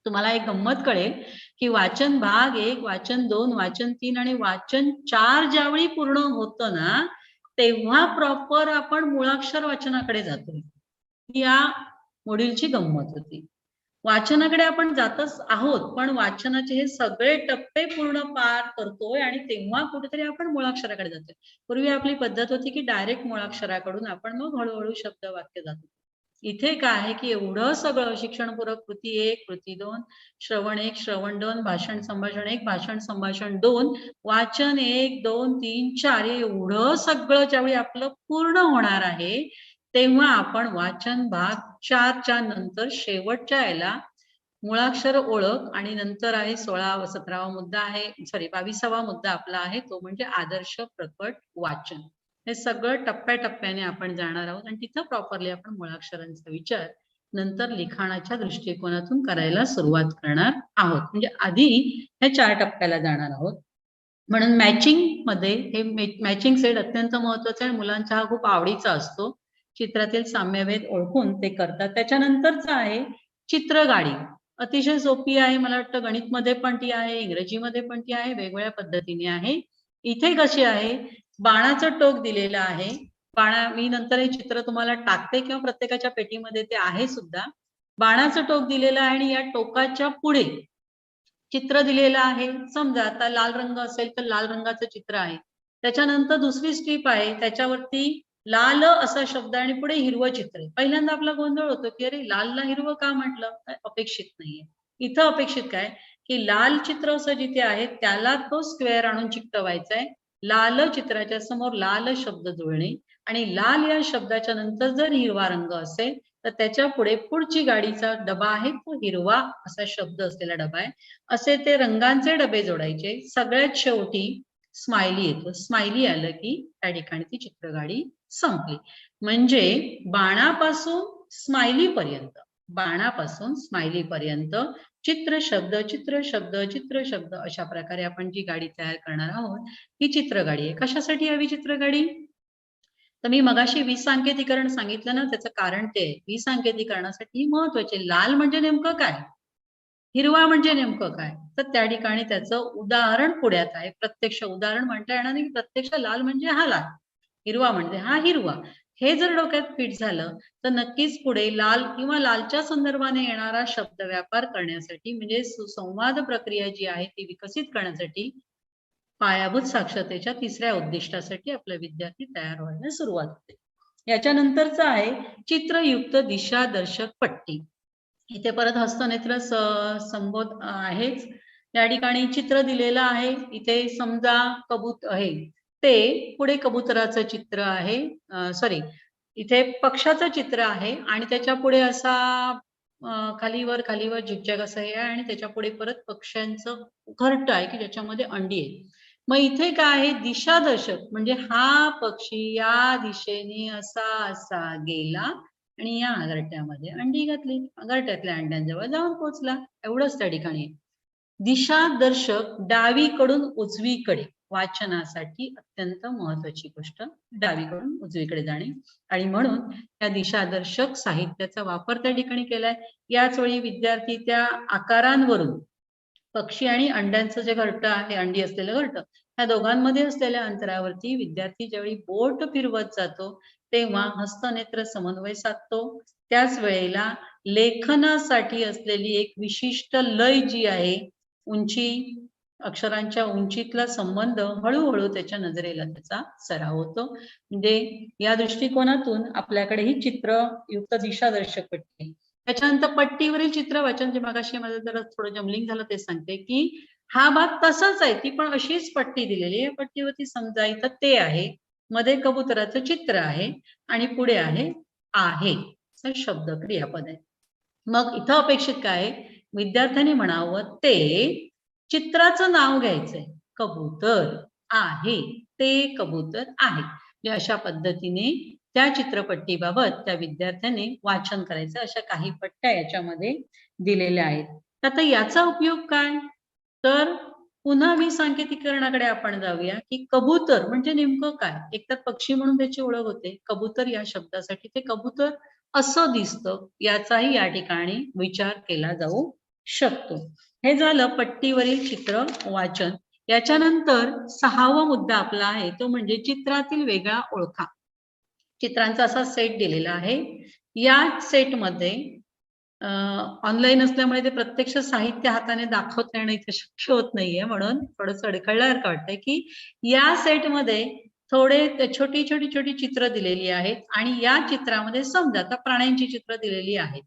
तुम्हाला एक गंमत कळेल की वाचन भाग 1, वाचन 2, वाचन 3 आणि वाचन 4 ज्यावेळी पूर्ण होतं ना, तेव्हा प्रॉपर आपण मुळाक्षर वाचनाकडे जातो. या मॉड्यूलची गंमत होती. वाचनाकडे आपण जातच आहोत, पण वाचनाचे हे सगळे टप्पे पूर्ण पार करतोय आणि तेव्हा कुठेतरी आपण मुळाक्षराकडे जातोय. पूर्वी आपली पद्धत होती की डायरेक्ट मुळाक्षराकडून आपण मग हळूहळू शब्द वाक्य जातो. इथे काय आहे की एवढं सगळं शिक्षणपूरक कृती 1, कृती 2, श्रवण 1, श्रवण 2, भाषण संभाषण 1, भाषण संभाषण 2, वाचन 1, 2, 3, 4 एवढं सगळं ज्यावेळी आपलं पूर्ण होणार आहे, तेव्हा आपण वाचन भाग 4च्या नंतर शेवटच्या याला मुळाक्षर ओळख आणि नंतर आहे 16वा 17वा मुद्दा आहे, सॉरी 22वा मुद्दा आपला आहे, तो म्हणजे आदर्श प्रकट वाचन. हे सगळं टप्प्याटप्प्याने आपण जाणार आहोत आणि तिथं प्रॉपरली आपण मुळाक्षरांचा विचार नंतर लिखाणाच्या दृष्टिकोनातून करायला सुरुवात करणार आहोत. म्हणजे आधी हे 4 टप्प्याला जाणार आहोत. म्हणून मॅचिंग मध्ये हे मॅचिंग सेट अत्यंत महत्वाचा आहे. मुलांचा हा खूप आवडीचा असतो. चित्रातील साम्यभेद ओळखून ते करतात. त्याच्यानंतरचा आहे चित्रगाडी. अतिशय सोपी आहे. मला वाटतं गणितमध्ये पण ती आहे, इंग्रजीमध्ये पण ती आहे, वेगवेगळ्या पद्धतीने आहे. इथे कशी आहे, बाणाचं टोक दिलेलं आहे. मी नंतर हे चित्र तुम्हाला टाकते किंवा प्रत्येकाच्या पेटीमध्ये ते आहे सुद्धा. बाणाचं टोक दिलेलं आहे आणि या टोकाच्या पुढे चित्र दिलेलं आहे. समजा आता लाल रंग असेल तर लाल रंगाचं चित्र आहे. त्याच्यानंतर दुसरी स्ट्रीप आहे, त्याच्यावरती लाल असा शब्द आणि पुढे हिरवं चित्र आहे. पहिल्यांदा आपला गोंधळ होतो की अरे लालला हिरवं का म्हटलं? अपेक्षित नाहीये. इथं अपेक्षित काय की लाल चित्र असं जिथे आहे त्याला तो स्क्वेअर आणून चिकटवायचा आहे. लाल चित्राच्या समोर लाल शब्द जुळणे आणि लाल या शब्दाच्या नंतर जर हिरवा रंग असेल तर त्याच्या पुढे पुढची गाडीचा डबा आहे, तो हिरवा असा शब्द असलेला डबा आहे. असे ते रंगांचे डबे जोडायचे. सगळ्यात शेवटी स्माइली येतो. स्माइली आलं की त्या ठिकाणी ती चित्रगाडी संपली. म्हणजे बाणापासून स्माइली पर्यंत, बाणापासून स्माइली पर्यंत चित्र शब्द चित्र शब्द चित्र शब्द अशा प्रकारे आपण जी गाडी तयार करणार आहोत ही चित्रगाडी आहे. कशासाठी हवी चित्रगाडी? तर मी मगाशी विसंकेतीकरण सांगितलं ना, त्याचं कारण ते आहे. विसंकेतीकरणासाठी महत्वाचे. लाल म्हणजे नेमकं काय? हिरवा म्हणजे नेमकं काय? तर त्या ठिकाणी त्याचं उदाहरण पुढ्यात आहे. प्रत्यक्ष उदाहरण म्हणता येणार नाही, की प्रत्यक्ष लाल म्हणजे हा लाल, हिरवा म्हणजे हा हिरवा. हे जर डोक्यात फिट झालं, तर नक्कीच पुढे लाल किंवा लालच्या संदर्भाने येणारा शब्द व्यापार करण्यासाठी म्हणजे सुसंवाद प्रक्रिया जी आहे ती विकसित करण्यासाठी पायाभूत साक्षरतेच्या तिसऱ्या उद्दिष्टासाठी आपला विद्यार्थी तयार व्हायला सुरुवात होते. याच्यानंतरचं आहे चित्रयुक्त दिशादर्शक पट्टी. इथे परत हस्तनेत्र संबोध आहेच. या ठिकाणी चित्र दिलेलं आहे. इथे समजा कबूत आहे ते पुढे कबुतराचं चित्र आहे. सॉरी, इथे पक्षाचं चित्र आहे आणि त्याच्या पुढे असा खालीवर झिकझॅक असं हे आहे आणि त्याच्या पुढे परत पक्ष्यांचं घरटं आहे की ज्याच्यामध्ये अंडी आहे. मग इथे काय आहे दिशादर्शक म्हणजे हा पक्षी या दिशेने असा असा गेला आणि या घरट्यामध्ये अंडी घातली, घरट्यातल्या अंड्यांजवळ जाऊन पोहोचला, एवढंच त्या ठिकाणी. दिशादर्शक डावीकडून उजवीकडे वाचनासाठी अत्यंत महत्वाची गोष्ट, डावीकडून उजवीकडे जाणे आणि म्हणून त्या दिशादर्शक साहित्याचा वापर त्या ठिकाणी केलाय. याच वेळी विद्यार्थी त्या आकारांवरून पक्षी आणि अंड्यांचं जे घरटं आहे, अंडी असलेलं घरटं, त्या दोघांमध्ये असलेल्या अंतरावरती विद्यार्थी ज्यावेळी बोट फिरवत जातो तेव्हा हस्तनेत्र समन्वय साधतो. त्याच वेळेला लेखनासाठी असलेली एक विशिष्ट लय जी आहे, उंची, अक्षरांच्या उंचीतला संबंध हळूहळू त्याच्या नजरेला त्याचा सराव होतो. म्हणजे या दृष्टिकोनातून आपल्याकडे ही चित्रयुक्त दिशादर्शक पट्टी. त्याच्यानंतर पट्टीवरील चित्र वाचन जे मगाशी माझं जरा थोडं जमलिंग झालं ते सांगते की हा भाग तसाच आहे, ती पण अशीच पट्टी दिलेली आहे. पट्टीवरती समजा इथं ते आहे, मध्ये कबुतराचं चित्र आहे आणि पुढे आहे शब्द क्रियापद आहे. मग इथं अपेक्षित काय विद्यार्थ्यांनी म्हणावं ते चित्राचं नाव घ्यायचंय. कबूतर आहे, ते कबूतर आहे. अशा पद्धतीने त्या चित्रपट्टीबाबत त्या विद्यार्थ्याने वाचन करायचं. अशा काही पट्ट्या याच्यामध्ये दिलेल्या आहेत. आता याचा उपयोग काय? तर पुन्हा मी सांकेतीकरणाकडे आपण जाऊया की कबूतर म्हणजे नेमकं काय? एकतर पक्षी म्हणून त्याची ओळख होते. कबूतर या शब्दासाठी ते कबूतर असं दिसतं याचाही या ठिकाणी विचार केला जाऊ शकतो. हे झालं पट्टीवरील चित्र वाचन. याच्यानंतर 6वा मुद्दा आपला आहे तो म्हणजे चित्रातील वेगळा ओळखा. चित्रांचा असा सेट दिलेला आहे. या सेटमध्ये ऑनलाईन असल्यामुळे ते प्रत्यक्ष साहित्य हाताने दाखवता येणं इथे शक्य होत नाहीये, म्हणून थोडंसं अडखळल्यासारखं वाटतंय की या सेटमध्ये थोडे छोटी चित्र दिलेली आहेत आणि या चित्रामध्ये समजा आता प्राण्यांची चित्र दिलेली आहेत.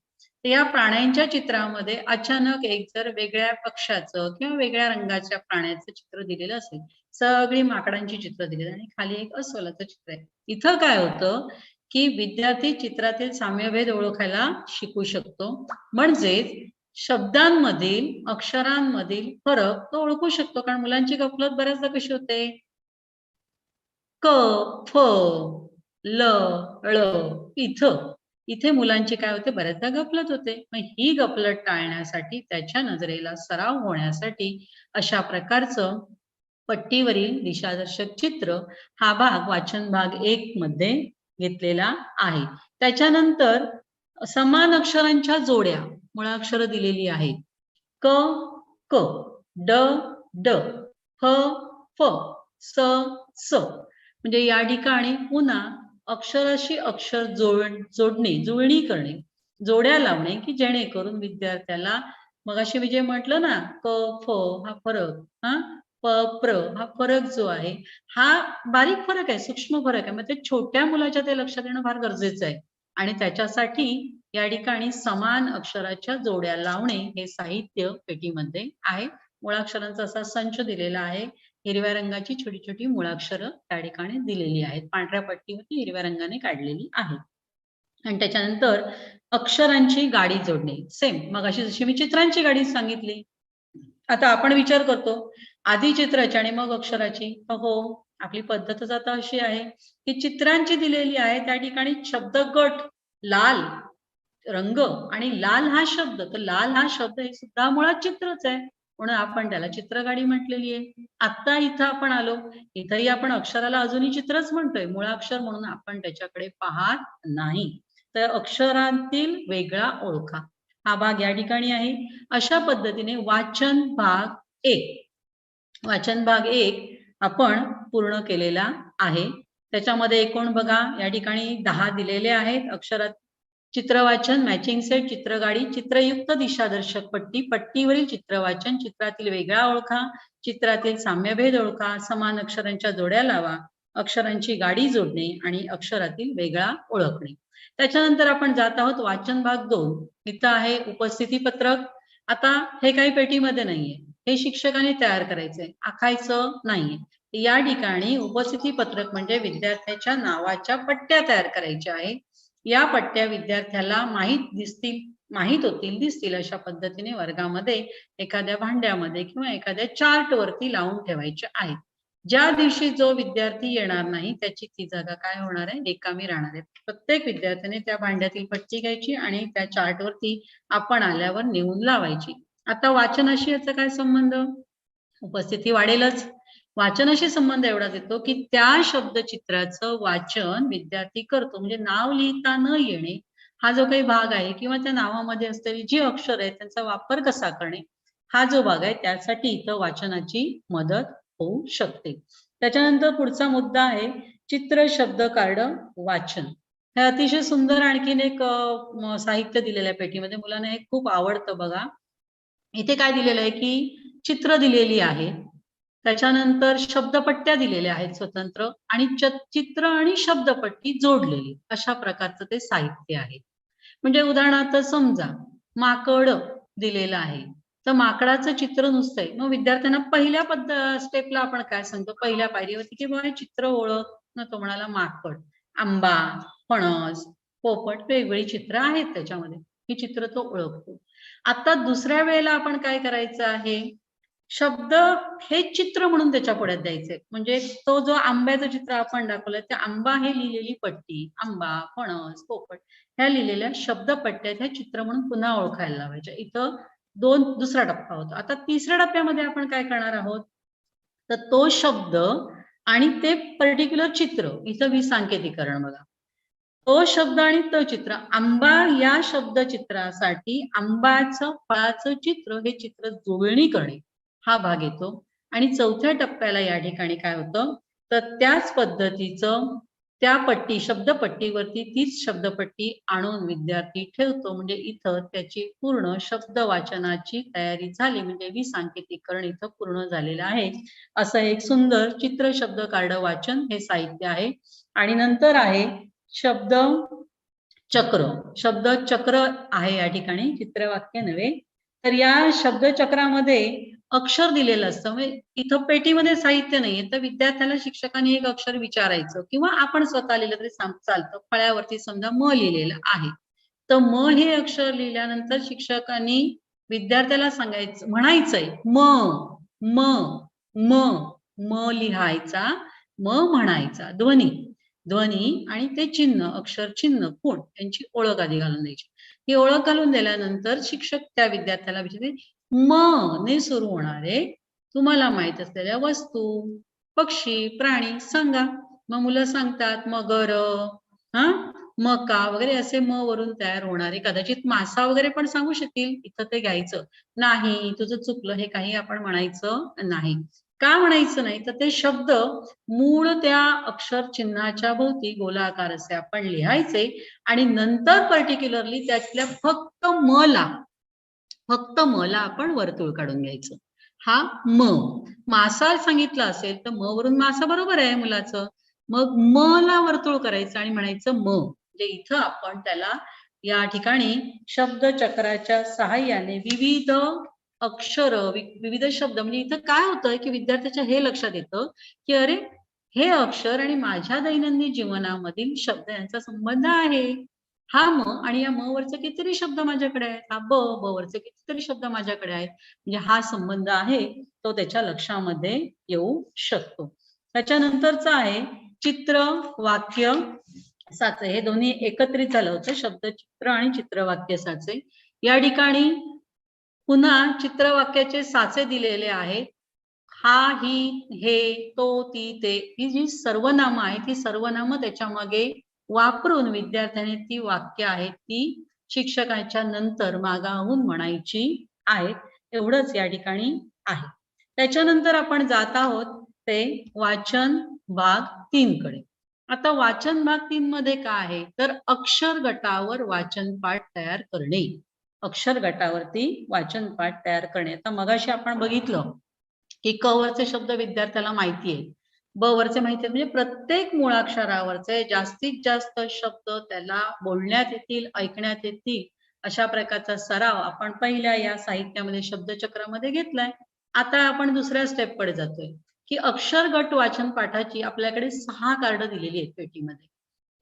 तर या प्राण्यांच्या चित्रामध्ये अचानक एक जर वेगळ्या पक्षाचं किंवा वेगळ्या रंगाच्या प्राण्याचं चित्र दिलेलं असेल, सगळी माकडांची चित्र दिलेली आणि खाली एक अस्वलाचं चित्र आहे. इथं काय होतं की विद्यार्थी चित्रातील साम्यभेद ओळखायला शिकू शकतो. म्हणजेच शब्दांमधील अक्षरांमधील फरक तो ओळखू शकतो. कारण मुलांची गफलत बऱ्याचदा कशी होते, क, फ, ल, ळ, इथे मुलांची काय होते बऱ्याचदा गफलत होते. मग ही गफलत टाळण्यासाठी त्याच्या नजरेला सराव होण्यासाठी अशा प्रकारचं पट्टीवरील दिशादर्शक चित्र हा भाग वाचन भाग 1 मध्ये घेतलेला आहे. त्याच्यानंतर समान अक्षरांच्या जोड्या मुळाक्षर दिलेली आहेत. क, क, ड, ड, फ, फ, स, स. म्हणजे या ठिकाणी पुन्हा अक्षराशी अक्षर जोडणे, जुळणी करणे, जोड्या लावणे की जेणेकरून विद्यार्थ्याला मगाशी मी जे म्हटलं ना क, फ हा फरक, प, प्र हा फरक जो आहे हा बारीक फरक आहे, सूक्ष्म फरक आहे. मग ते छोट्या मुलाच्या ते लक्षात येणं फार गरजेचं आहे आणि त्याच्यासाठी या ठिकाणी समान अक्षराच्या जोड्या लावणे हे साहित्य पेटीमध्ये आहे. मुळाक्षरांचा असा संच दिलेला आहे. हिरव्या रंगाची छोटी मुळाक्षरं त्या ठिकाणी दिलेली आहेत. पांढऱ्या पट्टीवरती हिरव्या रंगाने काढलेली आहे. आणि त्याच्यानंतर अक्षरांची गाडी जोडणे. सेम मगाशी जशी मी चित्रांची गाडी सांगितली. आता आपण विचार करतो आधी चित्राची आणि मग अक्षराची. हो, आपली पद्धतच आता अशी आहे की चित्रांची दिलेली आहे त्या ठिकाणी शब्द गट लाल रंग आणि लाल हा शब्द, तर लाल हा शब्द हे सुद्धा मुळात चित्रच आहे, म्हणून आपण त्याला चित्रगाडी म्हटलेली आहे. आता इथं आपण आलो, इथंही आपण अक्षराला अजूनही चित्रच म्हणतोय, मुळाक्षर म्हणून आपण त्याच्याकडे पाहत नाही. तर अक्षरांतील वेगळा ओळखा. हा भाग या ठिकाणी आहे. अशा पद्धतीने वाचन भाग 1 आपण पूर्ण केलेला आहे. त्याच्यामध्ये एकूण बघा या ठिकाणी 10 दिलेले आहेत अक्षरात. चित्रवाचन, मॅचिंग सेट, चित्रगाडी, चित्रयुक्त दिशादर्शक पट्टी, पट्टीवरील चित्रवाचन, चित्रातील वेगळा ओळखा, चित्रातील साम्यभेद ओळखा, समान अक्षरांच्या जोड्या लावा, अक्षरांची गाडी जोडणे आणि अक्षरातील वेगळा ओळखणे. त्याच्यानंतर आपण जात आहोत वाचन भाग 2. इथं आहे उपस्थिती पत्रक. आता हे काही पेटीमध्ये नाहीये, हे शिक्षकाने तयार करायचंय, आखायचं नाहीये. या ठिकाणी उपस्थिती पत्रक म्हणजे विद्यार्थ्याच्या नावाच्या पट्ट्या तयार करायच्या आहेत. या पट्ट्या विद्यार्थ्याला माहित होतील, दिसतील अशा पद्धतीने वर्गामध्ये एखाद्या भांड्यामध्ये किंवा एखाद्या चार्ट वरती लावून ठेवायच्या आहेत. ज्या दिवशी जो विद्यार्थी येणार नाही त्याची ती जागा काय होणार आहे, रिकामी राहणार आहे. प्रत्येक विद्यार्थ्याने त्या भांड्यातील पट्टी घ्यायची आणि त्या चार्ट वरती आपण आल्यावर नेऊन लावायची. आता वाचनाशी याचा काय संबंध? उपस्थिती वाढेलच. वाचनाशी संबंध एवढाच येतो की त्या शब्दचित्राचं वाचन विद्यार्थी करतो. म्हणजे नाव लिहिता न येणे हा जो काही भाग आहे किंवा त्या नावामध्ये असलेली जी अक्षर आहे त्यांचा वापर कसा करणे हा जो भाग आहे त्यासाठी इथं वाचनाची मदत होऊ शकते. त्याच्यानंतर पुढचा मुद्दा आहे चित्र शब्द कार्ड वाचन. हे अतिशय सुंदर आणखीन एक साहित्य दिलेलं आहे पेटीमध्ये. मुलांना हे खूप आवडतं बघा. इथे काय दिलेलं आहे की चित्र दिलेली आहे, त्याच्यानंतर शब्दपट्ट्या दिलेल्या आहेत स्वतंत्र आणि चित्र आणि शब्दपट्टी जोडलेली अशा प्रकारचं ते साहित्य आहे. म्हणजे उदाहरणार्थ समजा माकड दिलेलं आहे तर माकडाचं चित्र नुसतं आहे. मग विद्यार्थ्यांना पहिल्या स्टेपला आपण काय सांगतो, पहिल्या पायरीवरती की बाबा चित्र ओळख ना, तो म्हणाला माकड, आंबा, फणस, पोपट वेगवेगळी चित्र आहेत त्याच्यामध्ये, ही चित्र तो ओळखतो. आता दुसऱ्या वेळेला आपण काय करायचं आहे, शब्द हे चित्र म्हणून त्याच्या पुढे द्यायचे. म्हणजे तो जो आंब्याचं चित्र आपण दाखवलं त्या आंबा हे लिहिलेली पट्टी, आंबा, फणस, पोपट ह्या लिहिलेल्या शब्दपट्ट्या ह्या चित्र म्हणून पुन्हा ओळखायला लावायच्या. इथं दुसरा टप्पा होतो. आता तिसऱ्या टप्प्यामध्ये आपण काय करणार आहोत, तर तो शब्द आणि ते पर्टिक्युलर चित्र, इथं विसंकेतीकरण बघा. तो शब्द आणि तो चित्र, आंबा या शब्दचित्रासाठी आंब्याचं फळाचं चित्र हे चित्र जुळणी करणे हा भाग येतो. आणि चौथ्या टप्प्याला या ठिकाणी काय होतं, तर त्याच पद्धतीचं त्या शब्दपट्टीवरती तीच शब्दपट्टी आणून विद्यार्थी ठेवतो. म्हणजे इथं त्याची पूर्ण शब्द वाचनाची तयारी झाली, म्हणजे विसंकेतीकरण इथं पूर्ण झालेलं आहे. असं एक सुंदर चित्र शब्द कार्ड वाचन हे साहित्य आहे. आणि नंतर आहे शब्द चक्र आहे या ठिकाणी, चित्रवाक्य नव्हे. तर या शब्दचक्रामध्ये अक्षर दिलेलं असतं. म्हणजे इथं पेटीमध्ये साहित्य नाहीये तर विद्यार्थ्याला शिक्षकांनी एक अक्षर विचारायचं किंवा आपण स्वतः लिहिलं तरी चालतं. फळ्यावरती समजा म लिहिलेलं आहे तर म हे अक्षर लिहिल्यानंतर शिक्षकांनी विद्यार्थ्याला म्हणायचंय म म म म लिहायचा, म म्हणायचा, ध्वनी आणि ते चिन्ह, अक्षर चिन्ह कोण यांची ओळख आधी घालून द्यायची. ही ओळख घालून दिल्यानंतर शिक्षक त्या विद्यार्थ्याला विचारते म ने सुरू होणारे तुम्हाला माहित असलेल्या वस्तू, पक्षी, प्राणी सांगा. मग मुलं सांगतात मगर, मका वगैरे असे म वरून तयार होणारे, कदाचित मासा वगैरे पण सांगू शकतील. इथं ते घ्यायचं नाही, तुझं चुकलं, हे काही आपण म्हणायचं नाही. का म्हणायचं नाही, तर ते शब्द मूळ त्या अक्षर चिन्हाच्या भोवती गोलाकार असे आपण लिहायचे आणि नंतर पर्टिक्युलरली त्यातल्या फक्त म ला आपण वर्तुळ काढून घ्यायचं. हा म. मासा सांगितलं असेल तर म वरून मासा बरोबर आहे मुलाचं. मग म ला वर्तुळ करायचं आणि म्हणायचं म. म्हणजे इथं आपण त्याला या ठिकाणी शब्दचक्राच्या सहाय्याने विविध अक्षर, विविध शब्द, म्हणजे इथं काय होतं की विद्यार्थ्याच्या हे लक्षात येतं की अरे हे अक्षर आणि माझ्या दैनंदिन जीवनामधील शब्द यांचा संबंध आहे. हा म आणि या म वरचे कितीतरी शब्द माझ्याकडे आहेत, हा ब वरचे कितीतरी शब्द माझ्याकडे आहेत. म्हणजे हा संबंध आहे तो त्याच्या लक्षामध्ये येऊ शकतो. त्याच्यानंतरचा आहे चित्र वाक्य साचे. हे दोन्ही एकत्रित झालं होतं, शब्द चित्र आणि चित्रवाक्य साचे. या ठिकाणी पुन्हा चित्रवाक्याचे साचे दिलेले आहेत. हा, ही, हे, तो, ती, ते, ही जी सर्वनामं आहेत ती सर्वनामं त्याच्या मागे वापरून विद्यार्थ्याने ती वाक्य आहेत ती शिक्षकाच्या नंतर मागाहून म्हणायची आहेत. एवढंच या ठिकाणी आहे. त्याच्यानंतर आपण जात आहोत ते वाचन भाग 3 कडे. आता वाचन भाग 3 मध्ये काय आहे, तर अक्षर गटावर वाचन पाठ तयार करणे. अक्षर गटावरती वाचन पाठ तयार करणे. आता मगाशी आपण बघितलं की क वरचे शब्द विद्यार्थ्याला माहिती आहे, ब वरचे माहिती आहे, म्हणजे प्रत्येक मुळाक्षरावरचे जास्तीत जास्त शब्द त्याला बोलण्यात येतील, ऐकण्यात येतील अशा प्रकारचा सराव आपण पहिल्या या साहित्यामध्ये शब्दचक्रामध्ये घेतलाय. आता आपण दुसऱ्या स्टेपकडे जातोय की अक्षर गट वाचन पाठाची आपल्याकडे 6 कार्ड दिलेली आहेत पेटीमध्ये.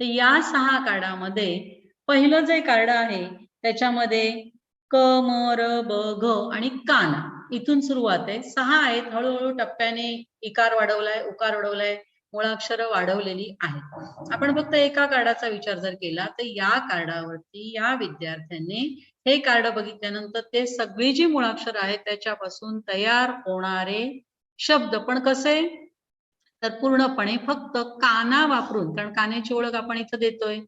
तर या 6 कार्डामध्ये पहिलं जे कार्ड आहे त्याच्यामध्ये क म र ब घ आणि काना इथून सुरुवात आहे. 6 आहेत. हळूहळू टप्प्याने इकार वाढवलाय, उकार वाढवलाय, मुळाक्षर वाढवलेली आहेत. आपण फक्त एका कार्डाचा विचार जर केला तर या कार्डावरती या विद्यार्थ्याने हे कार्ड बघितल्यानंतर ते सगळी जी मुळाक्षर आहेत त्याच्यापासून तयार होणारे शब्द पण कसे, तर पूर्णपणे फक्त काना वापरून, कारण कान्याची ओळख आपण इथं देतोय.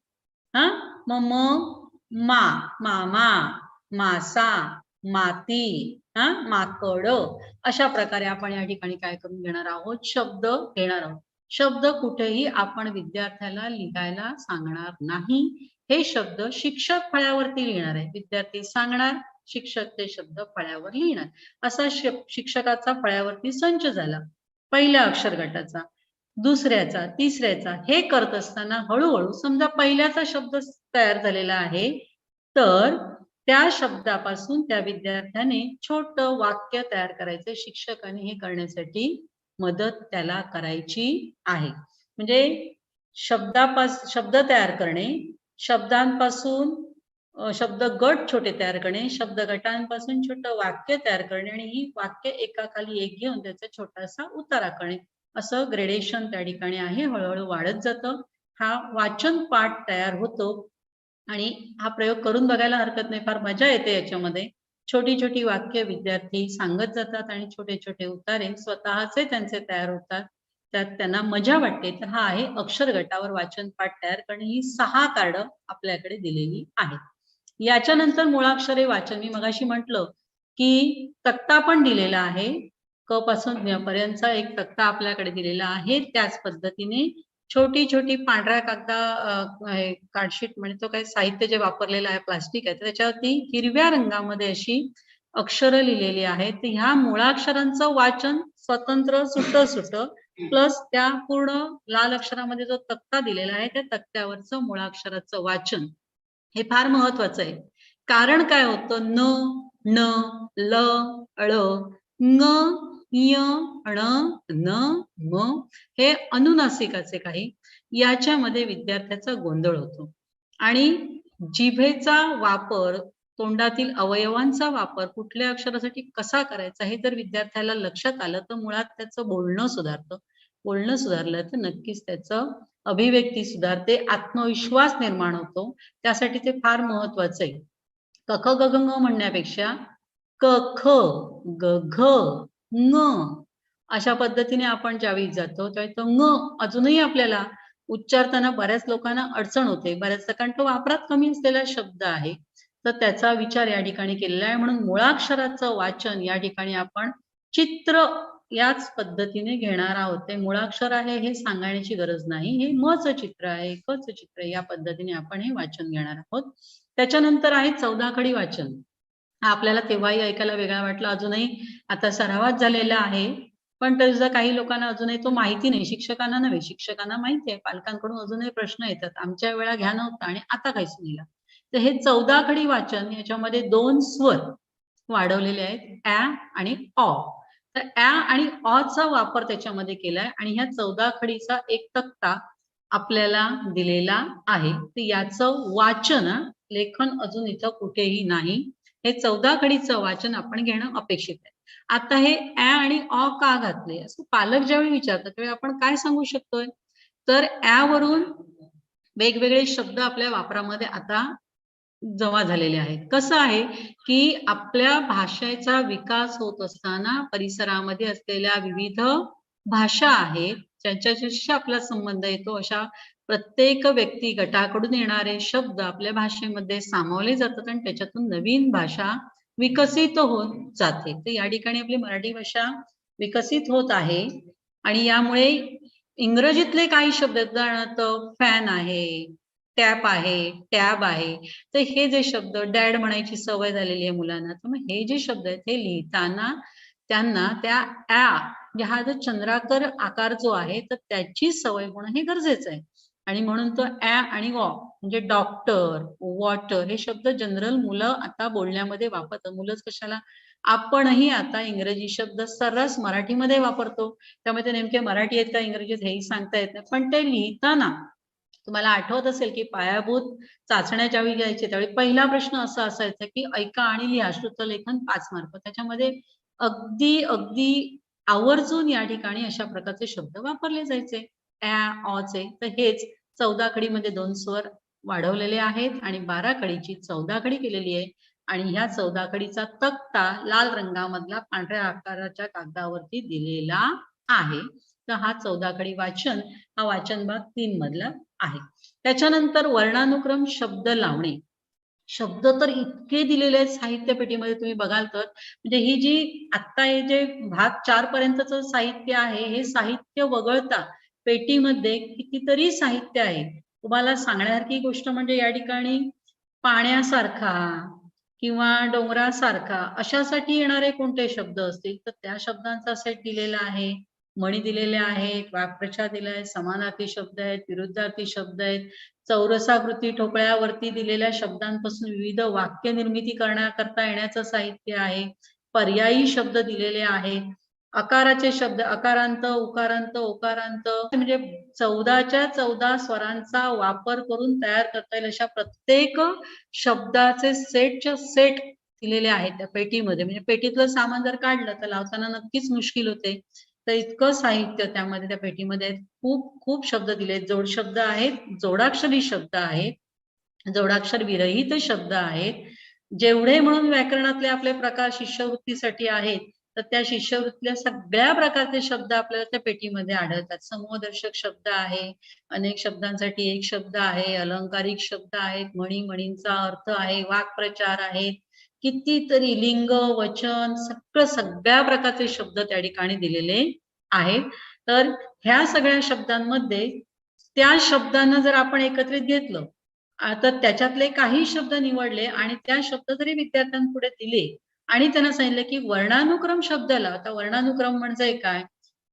मग मा, मामा, मासा, माती, माकड अशा प्रकारे आपण या ठिकाणी काय करून घेणार आहोत, शब्द घेणार आहोत. शब्द कुठेही आपण विद्यार्थ्याला लिहायला सांगणार नाही. हे शब्द शिक्षक फळ्यावरती लिहिणार आहे. विद्यार्थी सांगणार, शिक्षक ते शब्द फळ्यावर लिहिणार. असा शिक्षकाचा फळ्यावरती संच झाला पहिल्या अक्षर गटाचा, दुसऱ्याचा, तिसऱ्याचा. हे करत असताना हळूहळू समजा पहिल्याचा शब्द तयार झालेला आहे, तर त्या शब्दापासून त्या विद्यार्थ्याने छोटं वाक्य तयार करायचं. शिक्षकाने हे करण्यासाठी मदत त्याला करायची आहे. म्हणजे शब्द तयार करणे, शब्दांपासून शब्द गट छोटे तयार करणे, शब्द गटांपासून छोटं वाक्य तयार करणे आणि ही वाक्य एकाखाली एक घेऊन त्याचा छोटासा उतारा करणे, असं ग्रेडेशन त्या ठिकाणी आहे. हळूहळू वाढत जातं. हा वाचन पाठ तयार होतो आणि हा प्रयोग करून बघायला हरकत नाही. फार मजा येते याच्यामध्ये. छोटी छोटी वाक्य विद्यार्थी सांगत जातात आणि छोटे छोटे उतारे स्वतःचे त्यांचे तयार होतात. त्यात त्यांना मजा वाटते. तर हा आहे अक्षर गटावर वाचन पाठ तयार करणे. ही 6 कार्ड आपल्याकडे दिलेली आहेत. याच्यानंतर मुळाक्षरे वाचन. मी मगाशी म्हटलं की तक्ता पण दिलेला आहे. क पासून ज्ञ पर्यंतचा एक तक्ता आपल्याकडे दिलेला आहे. त्याच पद्धतीने छोटी छोटी पांढऱ्या कागदा कार्डशीट म्हणजे तो काही साहित्य जे वापरलेलं आहे प्लास्टिक आहे, त्याच्यावरती हिरव्या रंगामध्ये अशी अक्षरं लिहिलेली आहेत. ह्या मुळाक्षरांचं वाचन स्वतंत्र सुट प्लस त्या पूर्ण लाल अक्षरामध्ये जो तक्ता दिलेला आहे त्या तक्त्यावरचं मुळाक्षराचं वाचन हे फार महत्वाचं आहे. कारण काय होतं, न, न, ल, ळ, ङ, य, ण, न, म हे अनुनासिकाचे काही याच्यामध्ये विद्यार्थ्याचा गोंधळ होतो आणि जिभेचा वापर, तोंडातील अवयवांचा वापर कुठल्या अक्षरासाठी कसा करायचा हे जर विद्यार्थ्याला लक्षात आलं तर मुळात त्याचं बोलणं सुधारतं. बोलणं सुधारलं तर नक्कीच त्याचं अभिव्यक्ती सुधारते, आत्मविश्वास निर्माण होतो. त्यासाठी ते फार महत्वाचं आहे. क ख ग घ ङ म्हणण्यापेक्षा क ख ग घ ङ अशा पद्धतीने आपण ज्यावेळी जातो त्यावेळी तो ङ अजूनही आपल्याला उच्चारताना बऱ्याच लोकांना अडचण होते. बऱ्याचदा कारण तो वापरात कमी असलेला शब्द आहे. तर त्याचा विचार या ठिकाणी केलेला आहे. म्हणून मुळाक्षराचं वाचन या ठिकाणी आपण चित्र याच पद्धतीने घेणार आहोत. ते मुळाक्षर आहे हे सांगण्याची गरज नाही. हे मचं चित्र आहे, कचं चित्र आहे, या पद्धतीने आपण हे वाचन घेणार आहोत. त्याच्यानंतर आहे 14 खडी वाचन. हा आपल्याला तेव्हाही ऐकायला वेगळा वाटला, अजूनही आता सरावात झालेला आहे. पण तरी काही लोकांना अजूनही तो माहिती नाही. शिक्षकांना नव्हे, शिक्षकांना माहिती आहे. पालकांकडून अजूनही प्रश्न येतात. आमच्या वेळा घ्या नव्हता आणि आता काय सुनीला. तर हे 14 खडी वाचन याच्यामध्ये 2 स्वर वाढवलेले आहेत, ॲ आणि ऑ. तर ॲ आणि ऑ चा वापर त्याच्यामध्ये केलाय आणि ह्या 14 खडीचा एक तक्ता आपल्याला दिलेला आहे. तर याचं वाचन, लेखन अजून इथं कुठेही नाही. हे 14 खडीचं वाचन आपण घेणं अपेक्षित आहे. आता हे ॲ आणि ऑ का घातले असं पालक ज्यावेळी विचारतात त्यावेळी आपण काय सांगू शकतोय, तर ॲ वरून वेगवेगळे शब्द आपल्या वापरामध्ये आता जमा झालेले आहेत. कसं आहे की आपल्या भाषेचा विकास होत असताना परिसरामध्ये असलेल्या विविध भाषा आहेत ज्यांच्याशी आपला संबंध येतो, अशा प्रत्येक व्यक्ती गटाकडून येणारे शब्द आपल्या भाषेमध्ये सामावले जातात आणि त्याच्यातून नवीन भाषा विकसित होत जाते. तर या ठिकाणी आपली मराठी भाषा विकसित होत आहे आणि यामुळे इंग्रजीतले काही शब्द उदाहरणार्थ फॅन आहे, टॅप आहे, टॅब आहे. तर हे जे शब्द डॅड म्हणायची सवय झालेली आहे मुलांना. तर मग हे जे शब्द आहेत हे लिहिताना त्यांना त्या म्हणजे हा जो चंद्राकर आकार जो आहे तर त्याची सवय होणं हे गरजेचं आहे. आणि म्हणून तो आणि म्हणजे डॉक्टर, वॉटर हे शब्द जनरल मुलं आता बोलण्यामध्ये वापरतात. मुलंच कशाला, आपणही आता इंग्रजी शब्द सर्रास मराठीमध्ये वापरतो. त्यामुळे ते नेमके मराठी आहेत का इंग्रजी आहेत हेही सांगता येत नाही. पण ते लिहिताना तुम्हाला आठवत असेल की पायाभूत चाचण्या ज्यावेळी घ्यायचे त्यावेळी पहिला प्रश्न असा असायचा की ऐका आणि लिहा श्रुतलेखन 5 मार्क. त्याच्यामध्ये अगदी अगदी आवर्जून या ठिकाणी अशा प्रकारचे शब्द वापरले जायचे. चे. तर हेच 14 कडीमध्ये 2 स्वर वाढवलेले आहेत आणि 12 कडीची 14 कडी केलेली आहे आणि ह्या 14 कडीचा तक्ता लाल रंगामधला पांढऱ्या आकाराच्या कागदावरती दिलेला आहे. तर हा 14 कडी वाचन हा वाचन भाग 3 मधला आहे. त्याच्यानंतर वर्णानुक्रम शब्द लावणे. शब्द तर इतके दिलेले आहेत साहित्य पेटीमध्ये तुम्ही बघाल तर म्हणजे ही जी आता हे जे भाग 4 पर्यंतचं साहित्य आहे हे साहित्य वगळता पेटीमध्ये कितीतरी साहित्य आहे. तुम्हाला सांगण्यासारखी गोष्ट म्हणजे या ठिकाणी पाण्यासारखा किंवा डोंगरासारखा अशासाठी येणारे कोणते शब्द असतील तर त्या शब्दांचा सेट दिलेला आहे. म्हणी दिलेल्या आहेत, वाक्प्रचार दिला आहे, समानार्थी शब्द आहेत, विरुद्धार्थी शब्द आहेत, चौरसाकृती ठोकळ्यावरती दिलेल्या शब्दांपासून विविध वाक्य निर्मिती करता येण्याचं साहित्य आहे. पर्यायी शब्द दिलेले आहेत. अकाराचे शब्द अकारांत, उकारांत, ओकारांत म्हणजे 14च्या 14 स्वरांचा वापर करून तयार करता येईल अशा प्रत्येक शब्दाचे सेटच्या सेट दिलेले आहेत त्या पेटीमध्ये. म्हणजे पेटीतलं सामान जर काढलं तर लावताना नक्कीच मुश्किल होते. तर इतकं साहित्य त्यामध्ये त्या पेटीमध्ये खूप खूप शब्द दिले. जोड शब्द आहेत, जोडाक्षरी शब्द आहेत, जोडाक्षर विरहित शब्द आहेत. जेवढे म्हणून व्याकरणातले आपले प्रकार शिष्यवृत्तीसाठी आहेत तर त्या शिष्यवृत्तीतल्या सगळ्या प्रकारचे शब्द आपल्याला त्या पेटीमध्ये आढळतात. समूहदर्शक शब्द आहे, अनेक शब्दांसाठी एक शब्द आहे, अलंकारिक शब्द आहेत, म्हणी म्हणींचा अर्थ आहे, वाक्प्रचार आहेत, कितीतरी लिंग वचन सगळ्या प्रकारचे शब्द त्या ठिकाणी दिलेले आहेत. तर ह्या सगळ्या शब्दांमध्ये त्या शब्दांना जर आपण एकत्रित घेतलं तर त्याच्यातले काही शब्द निवडले आणि त्या शब्द जरी विद्यार्थ्यांपुढे दिले आणि त्यांना सांगितलं की वर्णानुक्रम शब्द लाव. आता वर्णानुक्रम म्हणजे काय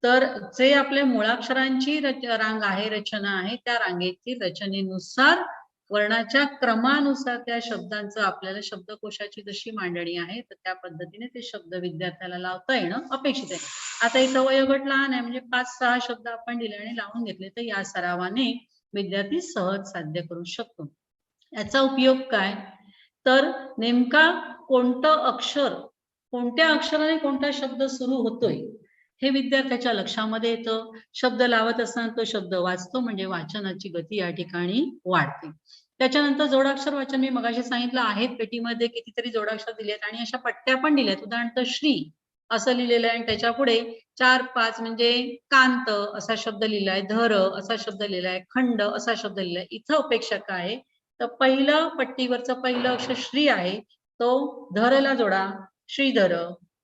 तर जे आपल्या मुळाक्षरांची रांग आहे, रचना आहे, त्या रांगेतील रचनेनुसार वर्णाच्या क्रमानुसार त्या शब्दांचं आपल्याला शब्दकोशाची जशी मांडणी आहे तर त्या पद्धतीने ते शब्द विद्यार्थ्याला लावता येणं अपेक्षित आहे. आता इथं वयोगट लहान आहे म्हणजे 5-6 शब्द आपण दिले आणि लावून घेतले तर या सरावाने विद्यार्थी सहज साध्य करू शकतो. याचा उपयोग काय तर नेमका कोणतं अक्षर कोणत्या अक्षराने कोणता शब्द सुरू होतोय हे विद्यार्थ्याच्या लक्षामध्ये येतं. शब्द लावत असताना तो शब्द वाचतो म्हणजे वाचनाची गती या ठिकाणी वाढते. त्याच्यानंतर जोडाक्षर वाचन मी मगाशी सांगितलं आहेत पेटीमध्ये कितीतरी जोडाक्षर दिलेत आणि अशा पट्ट्या पण दिल्यात. उदाहरणार्थ श्री असं लिहिलेलं आहे आणि त्याच्या पुढे 4-5 म्हणजे कांत असा शब्द लिहिलाय, धर असा शब्द लिहिलाय, खंड असा शब्द लिहिलाय. इथं अपेक्षा काय आहे तर पहिलं पट्टीवरचं पहिलं अक्षर श्री आहे तो धरला जोडा, श्रीधर,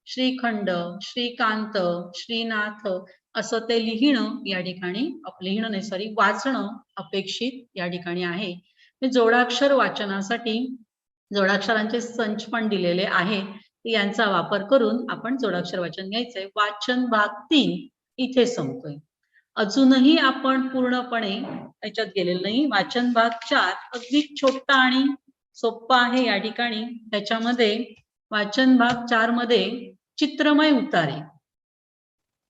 श्रीखंड, श्रीकांत, श्रीनाथ असं ते लिहिणं या ठिकाणी लिहिणं नाही सॉरी वाचणं अपेक्षित या ठिकाणी आहे. जोडाक्षर वाचनासाठी जोडाक्षरांचे संच पण दिलेले आहे. यांचा वापर करून आपण जोडाक्षर वाचन घ्यायचंय. वाचन भाग 3 इथे संपतोय. अजूनही आपण पूर्णपणे याच्यात गेलेलं नाही. वाचन भाग 4 अगदी छोटा आणि सोपा आहे या ठिकाणी. त्याच्यामध्ये वाचन भाग 4 मध्ये चित्रमय उतारे.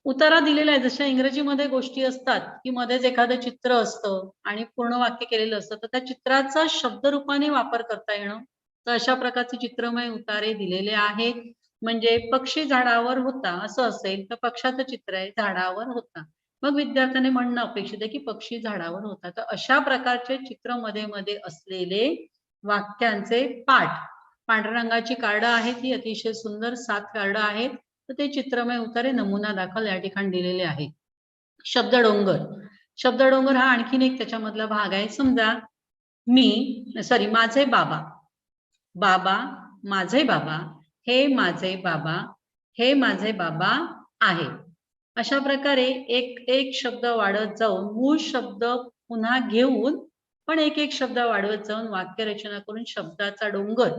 उतारा दिलेला आहे जशा इंग्रजीमध्ये गोष्टी असतात की मध्येच एखादं चित्र असतं आणि पूर्ण वाक्य केलेलं असतं तर त्या चित्राचा शब्दरूपाने वापर करता येणं तर अशा प्रकारचे चित्रमय उतारे दिलेले आहेत. म्हणजे पक्षी झाडावर होता असं असेल तर पक्षाचं चित्र आहे झाडावर होता मग विद्यार्थ्याने म्हणणं अपेक्षित आहे की पक्षी झाडावर होता. तर अशा प्रकारचे चित्र मध्ये असलेले वाक्यांचे पाठ पांढऱ्या रंगाची कार्ड आहेत ती अतिशय सुंदर 7 कार्ड आहेत. तर ते चित्रमय उतारे नमुना दाखल या ठिकाणी दिलेले आहेत. शब्द डोंगर शब्द डोंगर हा आणखीन एक त्याच्यामधला भाग आहे. समजा माझे बाबा, बाबा, माझे बाबा, हे माझे बाबा, हे माझे बाबा आहे. अशा प्रकारे एक एक शब्द वाढत जाऊन मूळ शब्द पुन्हा घेऊन पण एक एक शब्द वाढवत जाऊन वाक्यरचना करून शब्दाचा डोंगर,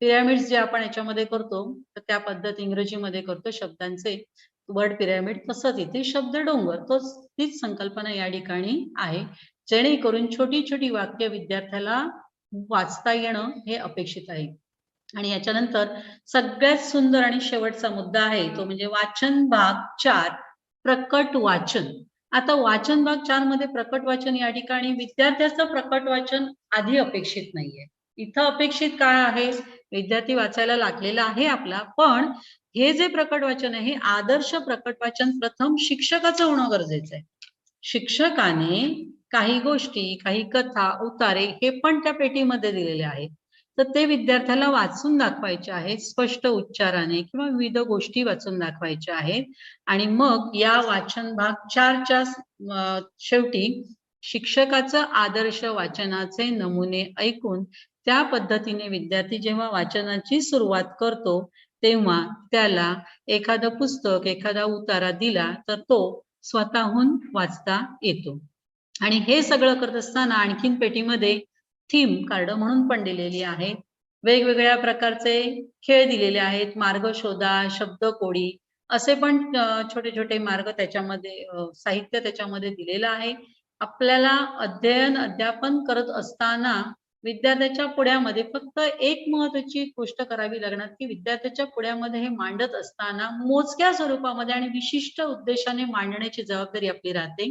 पिरॅमिड्स जे आपण याच्यामध्ये करतो तर त्या पद्धत इंग्रजीमध्ये करतो शब्दांचे वर्ड पिरॅमिड, तसंच इथे शब्द डोंगर तीच संकल्पना या ठिकाणी आहे, जेणेकरून छोटी छोटी वाक्य विद्यार्थ्याला वाचता येणं हे अपेक्षित आहे. आणि याच्यानंतर सगळ्यात सुंदर आणि शेवटचा मुद्दा आहे तो म्हणजे वाचन भाग 4 प्रकट वाचन. आता वाचन भाग 4 मध्ये प्रकट वाचन या ठिकाणी विद्यार्थ्याचं प्रकट वाचन आधी अपेक्षित नाहीये. इथं अपेक्षित काय आहे, विद्यार्थी वाचायला लागलेला आहे आपला, पण हे जे प्रकट वाचन आहे हे आदर्श प्रकट वाचन प्रथम शिक्षकाचं होणं गरजेचं आहे. शिक्षकाने काही गोष्टी, काही कथा, उतारे हे पण त्या पेटीमध्ये दिलेले आहेत, तर ते विद्यार्थ्याला वाचून दाखवायचे आहेत स्पष्ट उच्चाराने किंवा विविध गोष्टी वाचून दाखवायच्या आहेत. आणि मग या वाचन भाग 4च्या शेवटी शिक्षकाचं आदर्श वाचनाचे नमुने ऐकून त्या पद्धतीने विद्यार्थी जेव्हा वाचनाची सुरुवात करतो तेव्हा त्याला एखादं पुस्तक, एखादा उतारा दिला तर तो स्वतःहून वाचता येतो. आणि हे सगळं करत असताना आणखीन पेटीमध्ये थीम कार्ड म्हणून पण दिलेली आहे. वेगवेगळ्या प्रकारचे खेळ दिलेले आहेत, मार्ग शोधा, शब्दकोडी असे पण छोटे छोटे मार्ग त्याच्यामध्ये साहित्य त्याच्यामध्ये दिलेलं आहे. आपल्याला अध्यापन करत असताना विद्यार्थ्याच्या पुढ्यामध्ये फक्त एक महत्वाची गोष्ट करावी लागणार की विद्यार्थ्याच्या पुढ्यामध्ये हे मांडत असताना मोजक्या स्वरूपामध्ये आणि विशिष्ट उद्देशाने मांडण्याची जबाबदारी आपली राहते.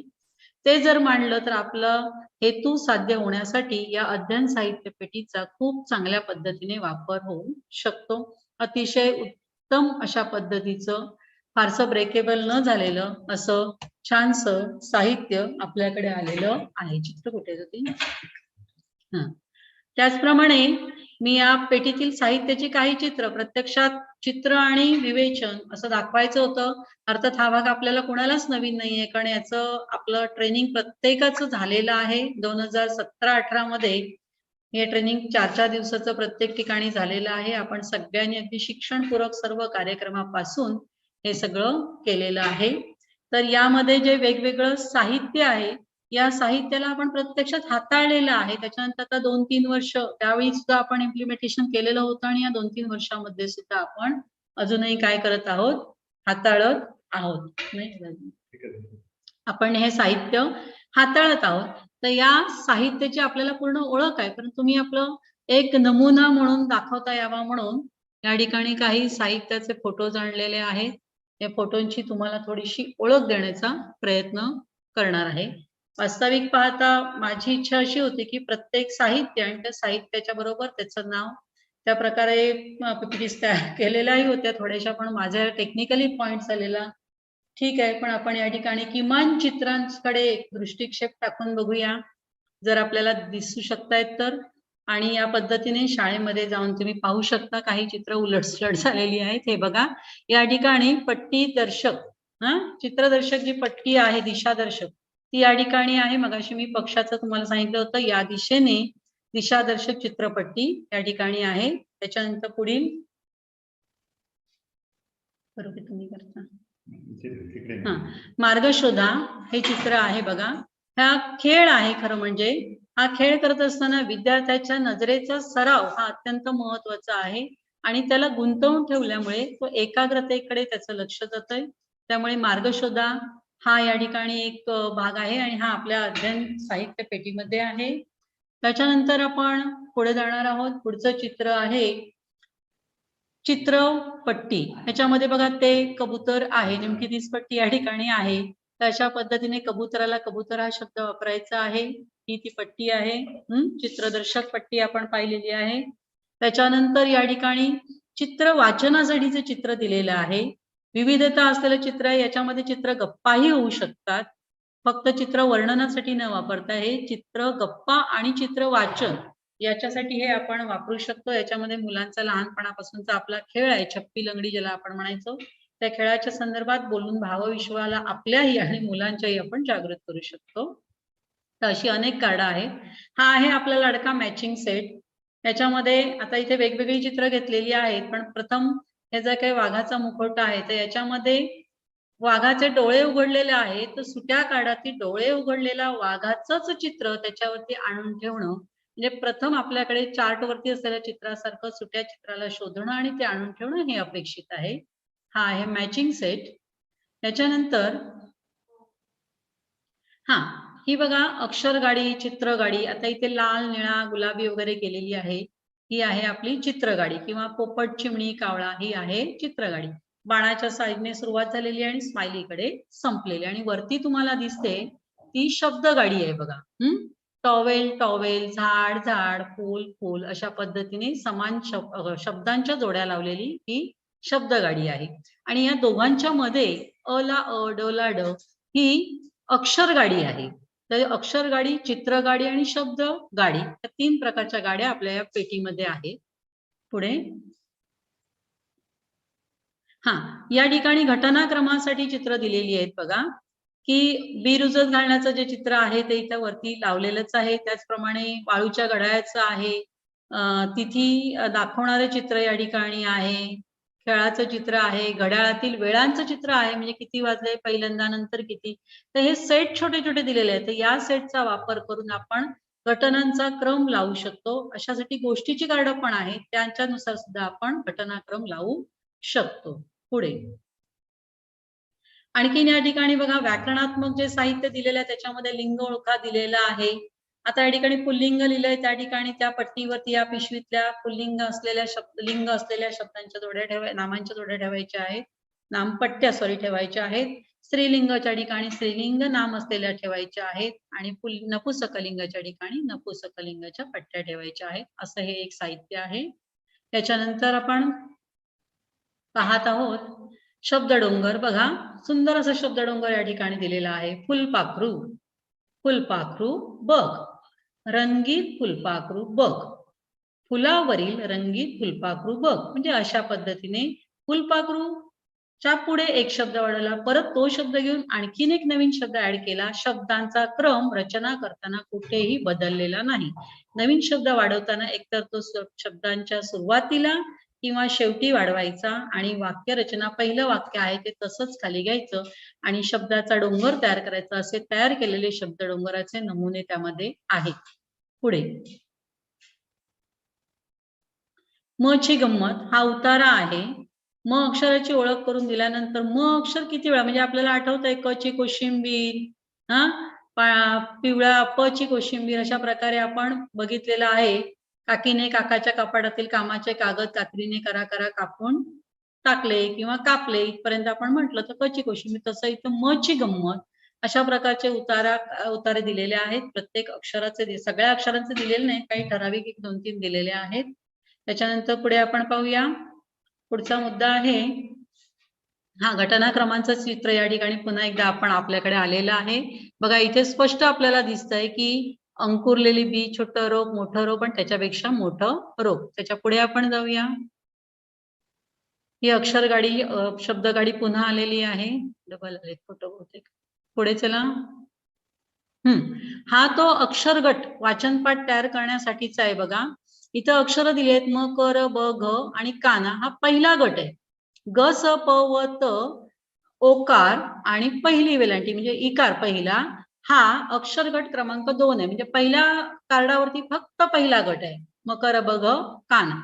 ते जर मांडलं तर आपलं हेतू साध्य होण्यासाठी या अध्ययन साहित्य पेटीचा खूप चांगल्या पद्धतीने वापर होऊ शकतो. अतिशय उत्तम अशा पद्धतीचं फारसं ब्रेकेबल न झालेलं असं छानसं साहित्य आपल्याकडे आलेलं आहे. चित्र कुठे होती? त्याचप्रमाणे मी या पेटीतील साहित्याची काही चित्र प्रत्यक्षात चित्र आणि विवेचन असं दाखवायचं होतं. अर्थात हा भाग आपल्याला कोणालाच नवीन नाहीये, कारण याचं आपलं ट्रेनिंग प्रत्येकाचं झालेलं आहे. 2017-18 मध्ये हे ट्रेनिंग 4 दिवसाचं प्रत्येक ठिकाणी झालेलं आहे. आपण सगळ्यांनी अगदी शिक्षणपूरक सर्व कार्यक्रमापासून हे सगळं केलेलं आहे. तर यामध्ये जे वेगवेगळं साहित्य आहे या साहित्याला आपण प्रत्यक्षात हाताळलेलं आहे. त्याच्यानंतर आता 2-3 वर्ष त्यावेळी सुद्धा आपण इम्प्लिमेंटेशन केलेलं होतं आणि या 2-3 वर्षामध्ये सुद्धा आपण अजूनही काय करत आहोत, हाताळत आहोत. आपण हे साहित्य हाताळत आहोत. तर या साहित्याची आपल्याला पूर्ण ओळख आहे, पण तुम्ही आपलं एक नमुना म्हणून दाखवता यावा म्हणून या ठिकाणी काही साहित्याचे फोटोज आणलेले आहेत. या फोटोंची तुम्हाला थोडीशी ओळख देण्याचा प्रयत्न करणार आहे. वास्तविक पाहता माझी इच्छा अशी होती की प्रत्येक साहित्य आणि त्या साहित्याच्या बरोबर त्याचं नाव त्या प्रकारे PPTs तयार केलेल्याही होत्या थोड्याशा, पण माझ्या टेक्निकली पॉइंट्स आलेला ठीक आहे. पण आपण या ठिकाणी किमान चित्रांकडे दृष्टिक्षेप टाकून बघूया जर आपल्याला दिसू शकतायत तर. आणि या पद्धतीने शाळेमध्ये जाऊन तुम्ही पाहू शकता काही चित्र उलटसुलट झालेली आहेत. हे बघा या ठिकाणी पट्टी दर्शक चित्रदर्शक जी पट्टी आहे दिशादर्शक ती या ठिकाणी आहे. मगाशी मी पक्षाचं तुम्हाला सांगितलं होतं या दिशेने दिशादर्शक चित्रपट्टी या ठिकाणी आहे. त्याच्यानंतर पुढील बरोबर तुम्ही करता मार्ग शोधा हे चित्र आहे बघा. हा खेळ आहे खरं म्हणजे. हा खेळ करत असताना विद्यार्थ्याच्या नजरेचा सराव हा अत्यंत महत्वाचा आहे आणि त्याला गुंतवून ठेवल्यामुळे तो एकाग्रतेकडे त्याचं लक्ष जातंय. त्यामुळे मार्ग शोधा हा या ठिकाणी एक भाग आहे आणि हा आपल्या अध्ययन साहित्य पेटीमध्ये आहे. त्याच्यानंतर आपण पुढे जाणार आहोत. पुढचं चित्र आहे चित्रपट्टी. ह्याच्यामध्ये बघा ते कबूतर आहे, नेमकी तीच पट्टी या ठिकाणी आहे. तर अशा पद्धतीने कबुतराला कबूतर हा शब्द वापरायचा आहे. ही ती पट्टी आहे. चित्रदर्शक पट्टी आपण पाहिलेली आहे. त्याच्यानंतर या ठिकाणी चित्र वाचनासाठीचे चित्र दिलेलं आहे. विविधता असलेलं चित्र आहे. याच्यामध्ये चित्र गप्पाही होऊ शकतात. फक्त चित्र वर्णनासाठी न वापरता हे चित्र गप्पा आणि चित्र वाचन याच्यासाठी हे आपण वापरू शकतो. याच्यामध्ये मुलांचा लहानपणापासूनचा आपला खेळ आहे छप्पी लंगडी ज्याला आपण म्हणायचो. त्या खेळाच्या संदर्भात बोलून भावविश्वाला आपल्याही आणि मुलांच्याही आपण जागृत करू शकतो. तर अशी अनेक कार्ड आहेत. हा आहे आपला लाडका मॅचिंग सेट. याच्यामध्ये आता इथे वेगवेगळी चित्र घेतलेली आहेत, पण प्रथम हे जर काही वाघाचा मुखवटा आहे तर याच्यामध्ये वाघाचे डोळे उघडलेले आहेत. तर सुट्या कार्डातील डोळे उघडलेला वाघाचंच चित्र त्याच्यावरती आणून ठेवणं, म्हणजे प्रथम आपल्याकडे चार्ट वरती असलेल्या चित्रासारखं सुट्या चित्राला शोधणं आणि ते आणून ठेवणं हे अपेक्षित आहे. हा आहे मॅचिंग सेट. त्याच्यानंतर हा ही बघा अक्षर गाडी, चित्र गाडी. आता इथे लाल, निळा, गुलाबी वगैरे केलेली आहे. ही आहे आपली चित्रगाडी किंवा पोपट, चिमणी, कावळा ही आहे चित्रगाडी. बाणाच्या साईडने सुरुवात झालेली आणि स्माइलीकडे संपलेली आणि वरती तुम्हाला दिसते ती शब्द गाडी आहे बघा. टॉवेल टॉवेल, झाड झाड, फूल फूल अशा पद्धतीने समान शब्दांच्या जोड्या लावलेली ही शब्द गाडी आहे. आणि या दोघांच्या मध्ये अ ला अ, ड ला ड ही अक्षर गाडी आहे. तर अक्षर गाडी, चित्र गाडी आणि शब्द गाडी या 3 प्रकारच्या गाड्या आपल्या या पेटीमध्ये आहेत. पुढे हा या ठिकाणी घटनाक्रमासाठी चित्र दिलेली आहेत बघा, की बिरुजत घालण्याचं जे चित्र आहे ते इथं वरती लावलेलंच आहे. त्याचप्रमाणे वाळूच्या घड्याळाचं आहे. तिथी दाखवणारे चित्र या ठिकाणी आहे. खेळाचं चित्र आहे, घड्याळातील वेळांचं चित्र आहे, म्हणजे किती वाजले पहिल्यांदा, नंतर किती. तर हे सेट छोटे छोटे दिलेले आहेत. तर या सेटचा वापर करून आपण घटनांचा क्रम लावू शकतो. अशासाठी गोष्टीची कार्ड पण आहेत, त्यांच्यानुसार सुद्धा आपण घटनाक्रम लावू शकतो. पुढे आणखीन या ठिकाणी बघा व्याकरणात्मक जे साहित्य दिलेलं आहे त्याच्यामध्ये लिंग ओळखा दिलेला आहे. आता या ठिकाणी पुल्लिंग लिहिलंय, त्या ठिकाणी त्या पट्टीवरती या पिशवीतल्या पुल्लिंग असलेल्या लिंग असलेल्या शब्दांच्या जोड्या नामांच्या जोड्या ठेवायच्या आहेत. नामपट्ट्या ठेवायच्या आहेत. स्त्रीलिंगाच्या ठिकाणी स्त्रीलिंग नाम असलेल्या ठेवायच्या आहेत आणि नपुसकलिंगाच्या ठिकाणी नपुसकलिंगाच्या पट्ट्या ठेवायच्या आहेत. असं हे एक साहित्य आहे. त्याच्यानंतर आपण पाहत आहोत शब्दडोंगर. बघा सुंदर असा शब्दडोंगर या ठिकाणी दिलेला आहे. फुलपाखरू, फुलपाखरू बघ, रंगीत फुलपाखरू बघ, फुलावरील रंगीत फुलपाखरू बघ. म्हणजे अशा पद्धतीने फुलपाखरूच्या पुढे एक शब्द वाढवला, परत तो शब्द घेऊन आणखीन एक नवीन शब्द ऍड केला. शब्दांचा क्रम रचना करताना कुठेही बदललेला नाही. नवीन शब्द वाढवताना एकतर तो शब्दांच्या सुरुवातीला किंवा शेवटी वाढवायचा आणि वाक्य रचना पहिलं वाक्य आहे ते तसंच खाली घ्यायचं आणि शब्दाचा डोंगर तयार करायचा. असे तयार केलेले शब्द डोंगराचे नमुने त्यामध्ये आहेत. पुढे म ची गंमत हा उतारा आहे. म अक्षराची ओळख करून दिल्यानंतर म अक्षर किती वेळा, म्हणजे आपल्याला आठवतंय क ची कोशिंबीर, पिवळा, प ची कोशिंबीर अशा प्रकारे आपण बघितलेलं आहे. काकीने काकाच्या कपाटातील कामाचे कागद कात्रीने करा करा कापून टाकले किंवा कापले इथपर्यंत आपण म्हटलं तर क ची कोशिंबीर. तसं इथं म ची गंमत अशा प्रकारचे उतारे दिलेले आहेत. प्रत्येक अक्षराचे, सगळ्या अक्षरांचे दिलेले नाही, काही ठराविक 1-2-3 दिलेले आहेत. त्याच्यानंतर पुढे आपण पाहूया. पुढचा मुद्दा आहे हा घटनाक्रमांचं चित्र. या ठिकाणी पुन्हा एकदा आपण आपल्याकडे आलेलं आहे. बघा इथे स्पष्ट आपल्याला दिसतंय की अंकुरलेली बी, छोटं रोप, मोठं रोप आणि त्याच्यापेक्षा मोठं रोप. त्याच्या पुढे आपण जाऊया. ही अक्षर गाडी, शब्द गाडी पुन्हा आलेली आहे. डबल आले फोटो बहुतेक. पुढे चला. हा तो अक्षर गट वाचनपाठ तयार करण्यासाठीचा आहे बघा. इथं अक्षर दिली आहेत म, क, र, ब, घ आणि काना. हा पहिला गट आहे. ग, स, प, व, त, ओकार आणि पहिली वेलांटी म्हणजे इकार पहिला. हा अक्षर गट क्रमांक 2 आहे. म्हणजे पहिल्या कार्डावरती फक्त पहिला गट आहे. म, क, र, ब, घ, काना.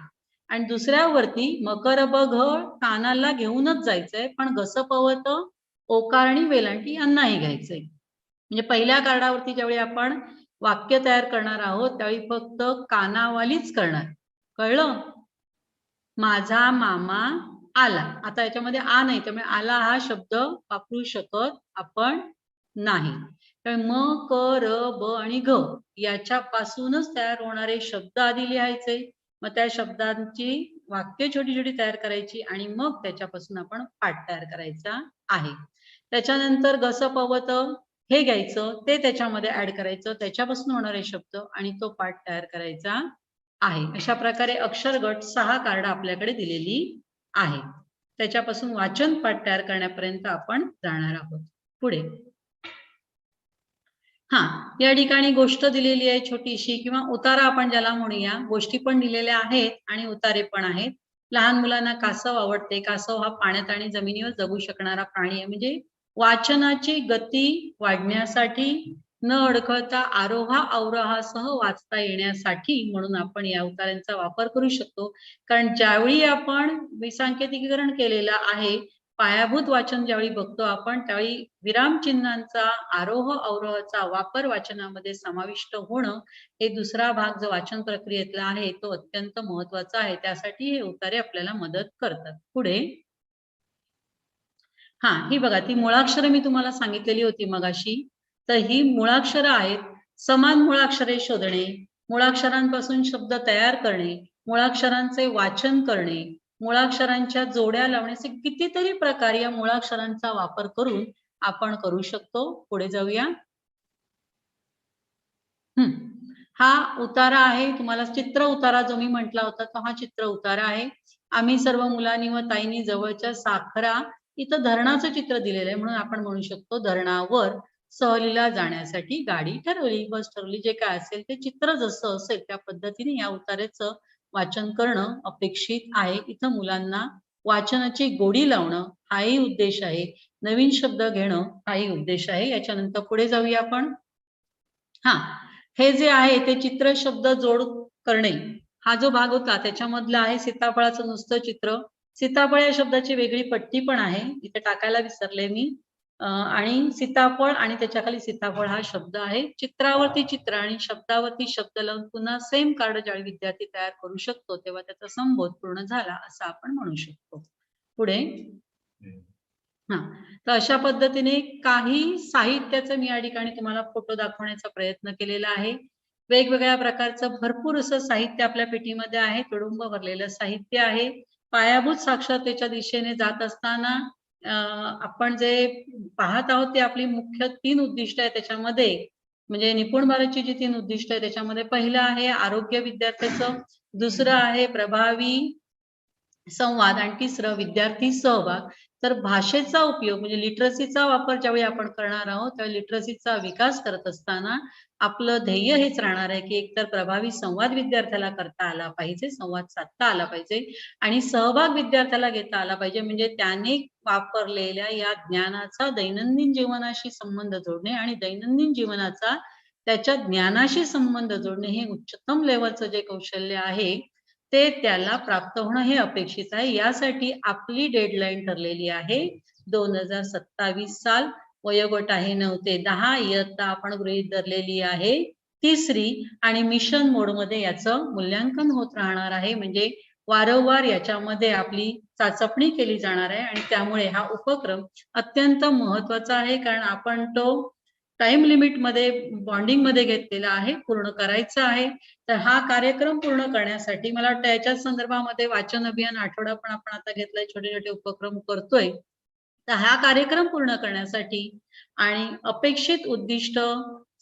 आणि दुसऱ्यावरती म, क, र, ब, घ कानाला घेऊनच जायचंय, पण ग, स, प, व, त, ओकार आणि वेलांटी यांनाही घ्यायचंय. म्हणजे पहिल्या कार्डावरती ज्यावेळी आपण वाक्य तयार करणार आहोत त्यावेळी फक्त कानावालीच करणार. कळलं? माझा मामा आला. आता याच्यामध्ये आ नाही, त्यामुळे आला हा शब्द वापरू शकत आपण नाही. त्यामुळे म, क, र, ब आणि घ याच्यापासूनच तयार होणारे शब्द आधी लिहायचे. मग त्या शब्दांची वाक्य छोटी छोटी तयार करायची आणि मग त्याच्यापासून आपण पाठ तयार करायचा आहे. त्याच्यानंतर ग, स, प, व, त हे घ्यायचं, ते त्याच्यामध्ये ऍड करायचं, त्याच्यापासून होणारे शब्द आणि तो पाठ तयार करायचा आहे. अशा प्रकारे अक्षर गट 6 कार्ड आपल्याकडे दिलेली आहे. त्याच्यापासून वाचन पाठ तयार करण्यापर्यंत आपण जाणार आहोत. पुढे हा, या ठिकाणी गोष्ट दिलेली आहे छोटीशी किंवा उतारा आपण ज्याला म्हणूया. गोष्टी पण दिलेल्या आहेत आणि उतारे पण आहेत. लहान मुलांना कासव आवडते. कासव हा पाण्यात आणि जमिनीवर जगू शकणारा प्राणी आहे. म्हणजे वाचनाची गती वाढण्यासाठी न अडखळता आरोहा-अवरोहासह वाचता येण्यासाठी म्हणून आपण या उताऱ्यांचा वापर करू शकतो. कारण ज्यावेळी आपण विसंकेतीकरण केलेलं आहे, पायाभूत वाचन ज्यावेळी बघतो आपण, त्यावेळी विरामचिन्हांचा, आरोह-अवरोहाचा वापर वाचनामध्ये समाविष्ट होणं, हे दुसरा भाग जो वाचन प्रक्रियेतला आहे, तो अत्यंत महत्त्वाचा आहे. त्यासाठी हे उतारे आपल्याला मदत करतात. पुढे ही बघा, ती मुळाक्षरं मी तुम्हाला सांगितलेली होती मगाशी. तर ही मुळाक्षरं आहेत. समान मुळाक्षरे शोधणे, मुळाक्षरांपासून शब्द तयार करणे, मुळाक्षरांचे वाचन करणे, मुळाक्षरांच्या जोड्या लावणे, असे कितीतरी प्रकार या मुळाक्षरांचा वापर करून आपण करू शकतो. पुढे जाऊया. हा उतारा आहे. तुम्हाला चित्र उतारा जो मी म्हटला होता, तो हा चित्र उतारा आहे. आम्ही सर्व मुलांनी व ताईंनी जवळच्या साखरा इथं धरणाचं चित्र दिलेलं आहे. म्हणून आपण म्हणू शकतो धरणावर सहलीला जाण्यासाठी गाडी ठरवली, बस ठरवली, जे काय असेल ते चित्र जसं असेल त्या पद्धतीने या उताऱ्याचं वाचन करणं अपेक्षित आहे. इथं मुलांना वाचनाची गोडी लावणं हाही उद्देश आहे. नवीन शब्द घेणं हाही उद्देश आहे. याच्यानंतर पुढे जाऊया आपण. हां, हे जे आहे ते चित्र शब्द जोड करणे हा जो भाग होता त्याच्यामधला आहे सीताफळाचं नुसतं चित्र. सीताफळ या शब्दाची वेगळी पट्टी पण आहे. इथे टाकायला विसरले मी. आणि सीताफळ आणि त्याच्याखाली सीताफळ हा शब्द आहे. चित्रावरती चित्र आणि शब्दावरती शब्द लावून पुन्हा सेम कार्ड ज्यावेळी विद्यार्थी तयार करू शकतो, तेव्हा त्याचा संबोध पूर्ण झाला असं आपण म्हणू शकतो. पुढे हां. तर अशा पद्धतीने काही साहित्याचं मी या ठिकाणी तुम्हाला फोटो दाखवण्याचा प्रयत्न केलेला आहे. वेगवेगळ्या प्रकारचं भरपूर असं साहित्य आपल्या पेटीमध्ये आहे. तुडुंब भरलेलं साहित्य आहे. पायाभूत साक्षरतेच्या दिशेने जात असताना आपण जे पाहत आहोत ते आपली मुख्य 3 उद्दिष्ट आहे त्याच्यामध्ये म्हणजे निपुण भारतची जी 3 उद्दिष्ट आहे त्याच्यामध्ये पहिलं आहे आरोग्य विद्यार्थ्याचं, दुसरं आहे प्रभावी संवाद आणि तिसरं विद्यार्थी सहभाग. तर भाषेचा उपयोग म्हणजे लिटरसीचा वापर ज्यावेळी आपण करणार आहोत, त्यावेळी लिटरसीचा विकास करत असताना आपलं ध्येय हेच राहणार आहे, की एकतर प्रभावी संवाद विद्यार्थ्याला करता आला पाहिजे, संवाद साधता आला पाहिजे आणि सहभाग विद्यार्थ्याला घेता आला पाहिजे. म्हणजे त्याने वापरलेल्या या ज्ञानाचा दैनंदिन जीवनाशी संबंध जोडणे आणि दैनंदिन जीवनाचा त्याच्या ज्ञानाशी संबंध जोडणे हे उच्चतम लेव्हलचं जे कौशल्य आहे, ते त्याला प्राप्त होणं हे अपेक्षित आहे. यासाठी आपली डेडलाईन ठरलेली आहे 2027 साल. वयोगट आहे 9 ते 10. इयत्ता आपण गृहीत धरलेली आहे 3री आणि मिशन मोडमध्ये याचं मूल्यांकन होत राहणार आहे. म्हणजे वारंवार याच्यामध्ये आपली चाचपणी केली जाणार आहे आणि त्यामुळे हा उपक्रम अत्यंत महत्त्वाचा आहे. कारण आपण तो टाईम लिमिटमध्ये बॉन्डिंगमध्ये घेतलेला आहे, पूर्ण करायचा आहे. तर हा कार्यक्रम पूर्ण करण्यासाठी मला वाटतं याच्याच संदर्भामध्ये वाचन अभियान आठवडा पण आपण आता घेतलाय, छोटे-छोटे उपक्रम करतोय. तर हा कार्यक्रम पूर्ण करण्यासाठी आणि अपेक्षित उद्दिष्ट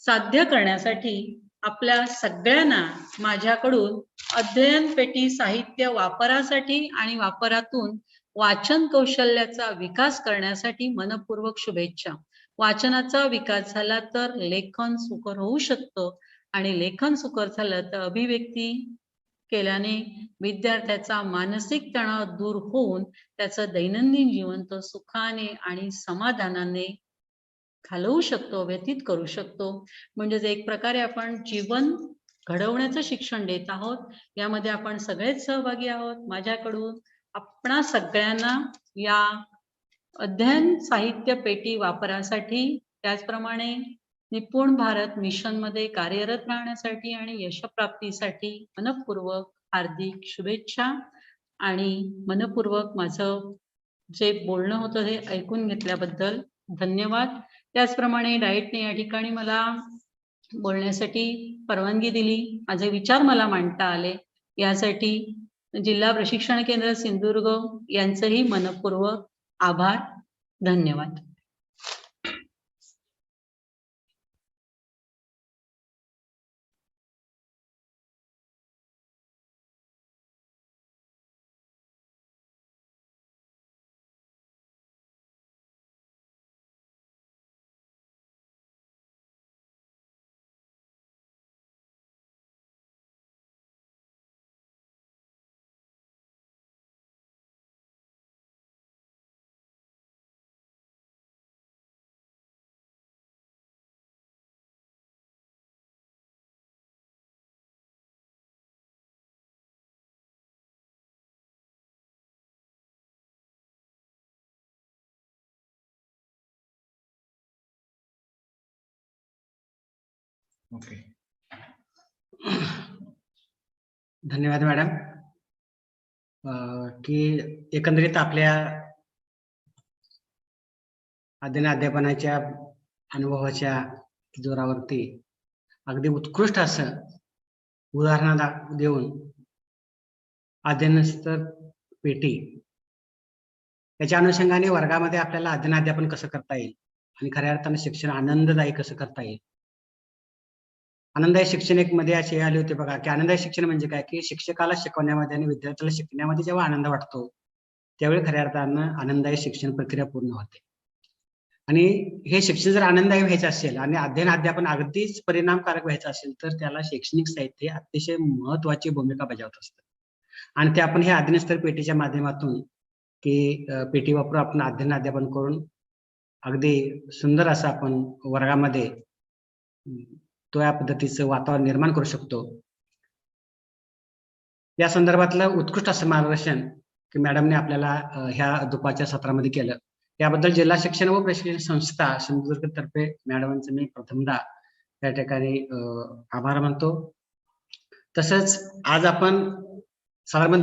साध्य करण्यासाठी आपल्या सगळ्यांना माझ्याकडून अध्ययन पेटी साहित्य वापरासाठी आणि वापरातून वाचन कौशल्याचा विकास करण्यासाठी मनःपूर्वक शुभेच्छा. वाचनाचा विकास झाला तर लेखन सुकर होऊ शकतं आणि लेखन सुकर झालं तर अभिव्यक्ती केल्याने विद्यार्थ्याचा मानसिक तणाव दूर होऊन त्याचं दैनंदिन जीवन तो सुखाने आणि समाधानाने घालवू शकतो, व्यतीत करू शकतो. म्हणजेच एक प्रकारे आपण जीवन घडवण्याचं शिक्षण देत आहोत. यामध्ये आपण सगळेच सहभागी आहोत. माझ्याकडून आपणा सगळ्यांना या अध्ययन साहित्य पेटी वापरासाठी, त्याचप्रमाणे निपुण भारत मिशनमध्ये कार्यरत राहण्यासाठी आणि यशप्राप्तीसाठी मनःपूर्वक हार्दिक शुभेच्छा आणि मनःपूर्वक माझं जे बोलणं होतं हे ऐकून घेतल्याबद्दल धन्यवाद. त्याचप्रमाणे डाएटने या ठिकाणी मला बोलण्यासाठी परवानगी दिली. माझे विचार मला मांडता आले. यासाठी जिल्हा प्रशिक्षण केंद्र सिंधुदुर्ग यांचंही मनःपूर्वक आभार. धन्यवाद. ओके. धन्यवाद मॅडम. की एकंदरीत आपल्या अध्ययन अध्यापनाच्या अनुभवाच्या जोरावरती अगदी उत्कृष्ट असं उदाहरण देऊन अध्ययनस्तर पेटी त्याच्या अनुषंगाने वर्गामध्ये आपल्याला अध्ययन अध्यापन कसं करता येईल आणि खऱ्या अर्थाने शिक्षण आनंददायी कसं करता येईल. आनंददायी शिक्षण एक मध्ये असे आले होते बघा, की आनंददायी शिक्षण म्हणजे काय, की शिक्षकाला शिकवण्यामध्ये आणि विद्यार्थ्याला शिकण्यामध्ये जेव्हा आनंद वाटतो त्यावेळी खऱ्या अर्थानं आनंददायी शिक्षण प्रक्रिया पूर्ण होते. आणि हे शिक्षण जर आनंददायी व्हायचं असेल आणि अध्ययन अध्यापन अगदीच परिणामकारक व्हायचं असेल तर त्याला शैक्षणिक साहित्य अतिशय महत्वाची भूमिका बजावत असतं. आणि ते आपण हे अध्ययनस्तर पेटीच्या माध्यमातून की पेटी वापरून आपण अध्ययन अध्यापन करून अगदी सुंदर असं आपण वर्गामध्ये तो या पद्धतीचं वातावरण निर्माण करू शकतो. या संदर्भातलं उत्कृष्ट असं मार्गदर्शन की मॅडमने आपल्याला ह्या दुपारच्या सत्रामध्ये केलं. याबद्दल जिल्हा शिक्षण व प्रशिक्षण संस्था सिंधुदुर्ग तर्फे मॅडमांचं मी प्रथमतः त्या ठिकाणी आभार मानतो. तसंच आज आपण साधारण